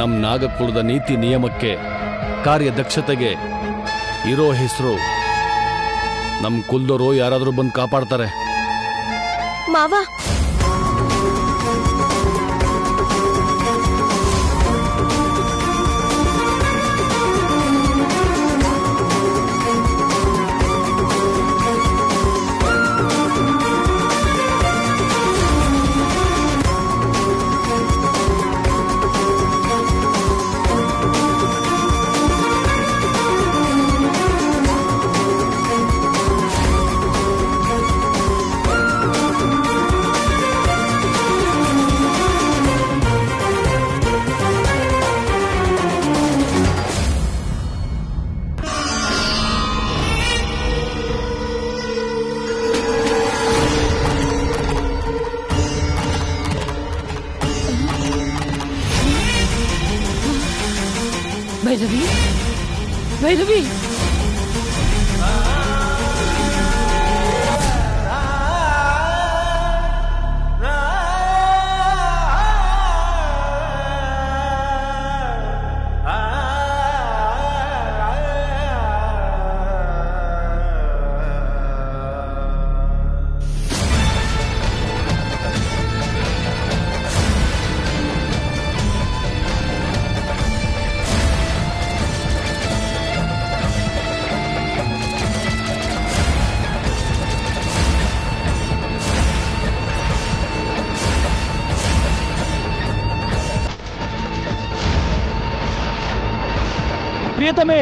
ನಮ್ಮ ನಾಗಕುಲದ ನೀತಿ ನಿಯಮಕ್ಕೆ, ಕಾರ್ಯದಕ್ಷತೆಗೆ ಇರೋ ಹೆಸರು ನಮ್ಮ ಕುಲದವರು ಯಾರಾದರೂ ಬಂದು ಕಾಪಾಡ್ತಾರೆ. ಮಾವ, ಭೈರವಿ, ಭೈರವಿ, ಪ್ರಿಯತಮೆ,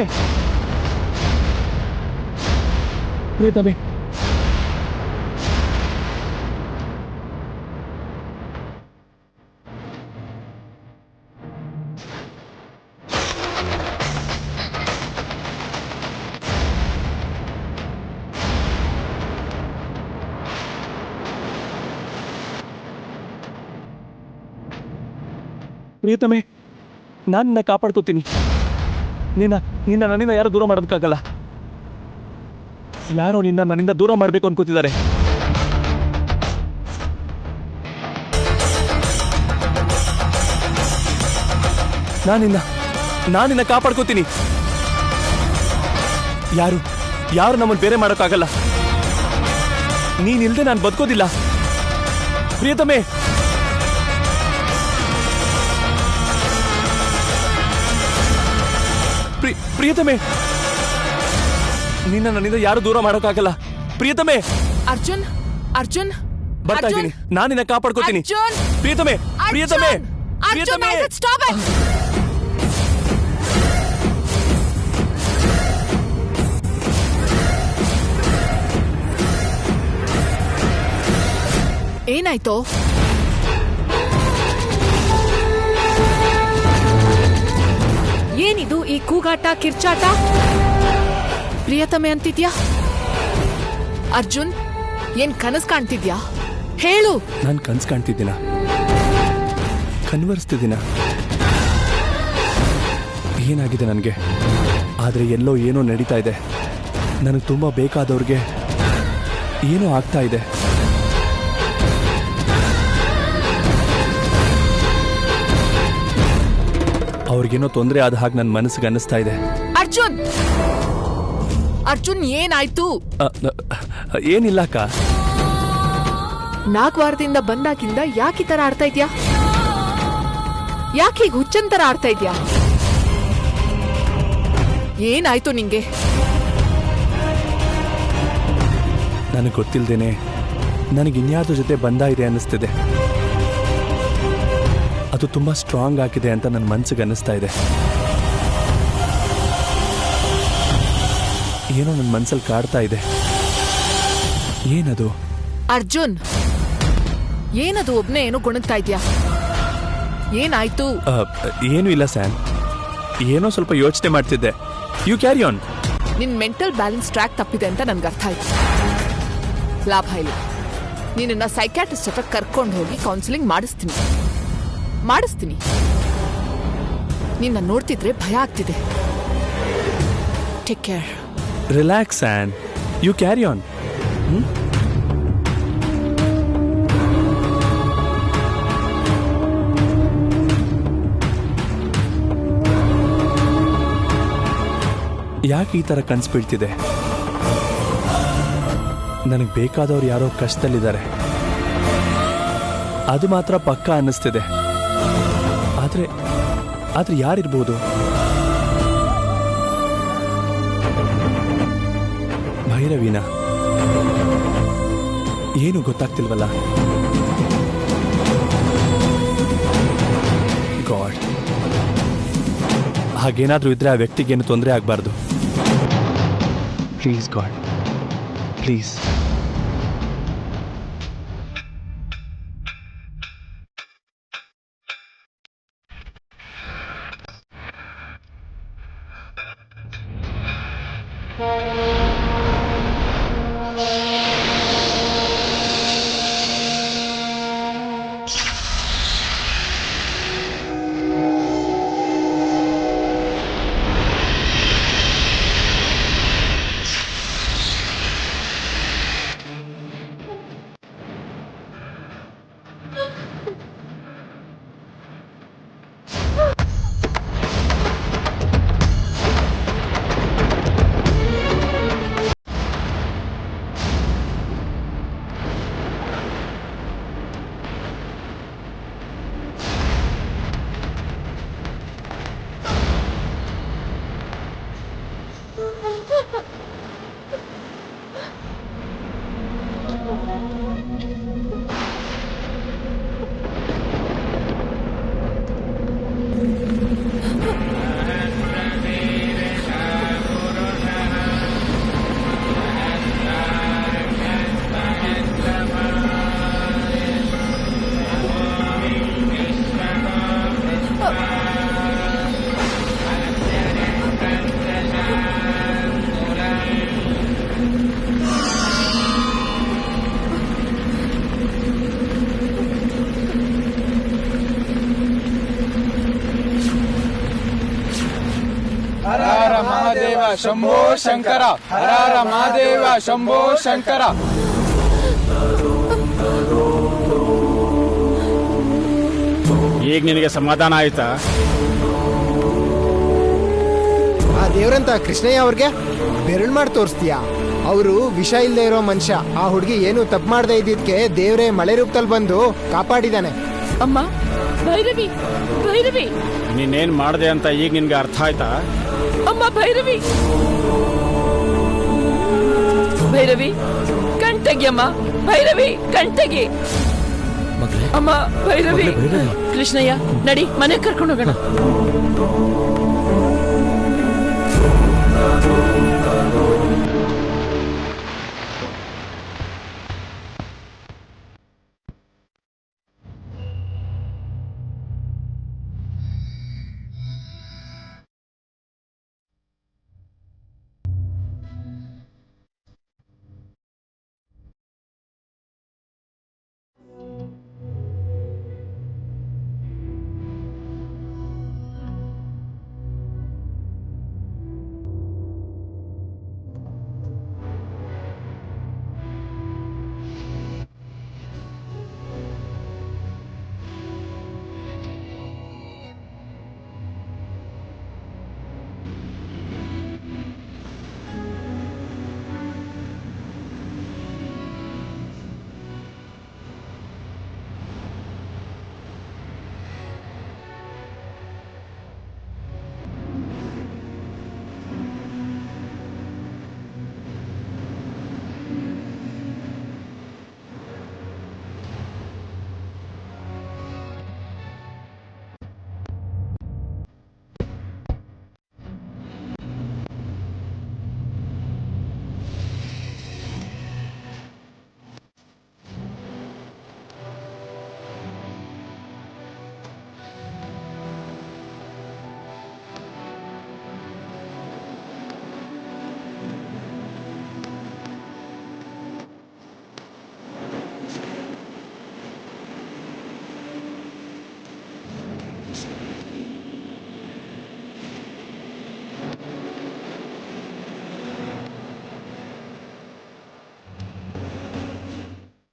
ಪ್ರಿಯತಮೆ, ಪ್ರಿಯತಮೆ, ನಾನು ನಿನ್ನ ಕಾಪಾಡ್ಕೋತೀನಿ. ನಿನ್ನ ನನ್ನಿಂದ ಯಾರು ದೂರ ಮಾಡೋದಕ್ಕಾಗಲ್ಲ. ಯಾರೋ ನನ್ನಿಂದ ದೂರ ಮಾಡಬೇಕು ಅನ್ಕೋತಿದ್ದಾರೆ. ನಾನಿನ್ನ ಕಾಪಾಡ್ಕೋತೀನಿ. ಯಾರು ನಮ್ಮನ್ನು ಬೇರೆ ಮಾಡೋಕ್ಕಾಗಲ್ಲ. ನೀನಿಲ್ದೆ ನಾನು ಬದುಕೋದಿಲ್ಲ. ಪ್ರಿಯತಮೆ, ಪ್ರಿಯತಮೆ, ನನ್ನಿಂದ ಯಾರು ದೂರ ಮಾಡೋಕ್ಕಾಗಲ್ಲ. ಪ್ರಿಯತಮೆ, ಅರ್ಜುನ್ ಬರ್ತಾ ಇದ್ದೀನಿ. ನಾನಿನ್ನ ಕಾಪಾಡ್ಕೋತೀನಿ. ಪ್ರಿಯತಮೆ, ಪ್ರಿಯತಮೆ, ಪ್ರಿಯತಮೆ, ಏನಾಯ್ತು? ಏನಿದು ಈ ಕೂಗಾಟ ಕಿರ್ಚಾಟ? ಪ್ರಿಯತಮೆ ಅಂತಿದ್ಯಾ? ಅರ್ಜುನ್, ಏನ್ ಕನಸು ಕಾಣ್ತಿದ್ಯಾ? ಹೇಳು. ನಾನು ಕನಸು ಕಾಣ್ತಿದ್ದೀನ? ಕನ್ವರ್ಸ್ತಿದ್ದೀನ? ಏನಾಗಿದೆ ನನಗೆ? ಆದರೆ ಎಲ್ಲೋ ಏನೋ ನಡೀತಾ ಇದೆ. ನನಗೆ ತುಂಬ ಬೇಕಾದವ್ರಿಗೆ ಏನೋ ಆಗ್ತಾ ಇದೆ. ಅವ್ರಿಗೇನೋ ತೊಂದರೆ ಆದ ಹಾಗೆ ನನ್ನ ಮನಸ್ಸಿಗೆ ಅನ್ನಿಸ್ತಾ ಇದೆ. ಅರ್ಜುನ್, ಏನಾಯ್ತು? ಏನಿಲ್ಲ ಅಕ್ಕ, 4 ವಾರದಿಂದ ಬಂದಾಗಿಂದ ಯಾಕೆ ಈ ತರ ಆಡ್ತಾ ಇದ್ಯಾ? ಯಾಕೆ ಈಗ ಹುಚ್ಚನ್ ತರ ಆಡ್ತಾ ಇದ್ಯಾ? ಏನಾಯ್ತು ನಿಂಗೆ? ನನಗೆ ಗೊತ್ತಿಲ್ದೇನೆ ನನಗೆ ಇನ್ಯಾವುದ್ರ ಜೊತೆ ಬಂಧ ಇದೆ ಅನ್ನಿಸ್ತಿದೆ. ಅದು ತುಂಬಾ ಸ್ಟ್ರಾಂಗ್ ಆಗಿದೆ ಅಂತ ನನ್ನ ಮನ್ಸಿಗೆ ಅನ್ನಿಸ್ತಾ ಇದೆ. ಏನೋ ನನ್ನ ಮನ್ಸಲ್ಲಿ ಕಾಡ್ತಾ ಇದೆ. ಏನದು? ಅರ್ಜುನ್, ಏನದು ಒಬ್ನೇ ಏನೋ ಗೊಣಗ್ತಾ ಇದ್ಯಾ? ಏನಾಯ್ತು? ಏನೂ ಇಲ್ಲ ಸ್ಯಾನ್, ಏನೋ ಸ್ವಲ್ಪ ಯೋಚನೆ ಮಾಡ್ತಿದ್ದೆ. You carry on. ನಿನ್ ಮೆಂಟಲ್ ಬ್ಯಾಲೆನ್ಸ್ ಟ್ರ್ಯಾಕ್ ತಪ್ಪಿದೆ ಅಂತ ನನ್ಗೆ ಅರ್ಥ ಆಯ್ತು. ಲಾಭ ಇಲ್ಲ, ನಿನ್ನ ಸೈಕ್ಯಾಟ್ರಿಸ್ಟ್ ಹತ್ರ ಕರ್ಕೊಂಡು ಹೋಗಿ ಕೌನ್ಸಿಲಿಂಗ್ ಮಾಡಿಸ್ತೀನಿ. ನಿನ್ನ ನೋಡ್ತಿದ್ರೆ ಭಯ ಆಗ್ತಿದೆ. Take care. Relax son, you carry on. ಯಾಕೆ ಈ ಥರ ಕನ್ಸು ಬೀಳ್ತಿದೆ? ನನಗೆ ಬೇಕಾದವ್ರು ಯಾರೋ ಕಷ್ಟದಲ್ಲಿದ್ದಾರೆ, ಅದು ಮಾತ್ರ ಪಕ್ಕ ಅನ್ನಿಸ್ತಿದೆ. ಆದ್ರೆ ಯಾರಿರ್ಬೋದು? ಭೈರವಿನ? ಏನು ಗೊತ್ತಾಗ್ತಿಲ್ವಲ್ಲ. ಗಾಡ್, ಹಾಗೇನಾದ್ರೂ ಇದ್ರೆ ಆ ವ್ಯಕ್ತಿಗೇನು ತೊಂದರೆ ಆಗಬಾರ್ದು. Please God, please. Shambho Shankara, Hara Hara Mahadeva, Shambho Shankara. ಈಗ ನಿನಗೆ ಸಮಾಧಾನ ಆಯ್ತಾ? ಆ ದೇವ್ರಂತ ಕೃಷ್ಣಯ್ಯ ಅವ್ರಿಗೆ ಬೆರಳು ಮಾಡಿ ತೋರಿಸ್ತೀಯಾ? ಅವರು ವಿಷ ಇಲ್ಲದೆ ಇರೋ ಮನುಷ್ಯ. ಆ ಹುಡುಗಿ ಏನು ತಪ್ಪು ಮಾಡದೆ ಇದ್ದಿದ್ಕೆ ದೇವ್ರೆ ಮಳೆ ರೂಪದಲ್ಲಿ ಬಂದು ಕಾಪಾಡಿದಾನೆ. ಅಮ್ಮ, ಭೈರವಿ, ಭೈರವಿ, ನೀನೇನ್ ಮಾಡ್ದೆ ಅಂತ ಈಗ ನಿನ್ಗೆ ಅರ್ಥ ಆಯ್ತಾ? ಅಮ್ಮ, ಭೈರವಿ, ಭೈರವಿ, ಕಣ್ತೆಗಿಯಮ್ಮ, ಭೈರವಿ, ಕಣ್ತೆಗಿ. ಅಮ್ಮ, ಭೈರವಿ. ಕೃಷ್ಣಯ್ಯ, ನಡಿ, ಮನೆಗೆ ಕರ್ಕೊಂಡು ಹೋಗೋಣ.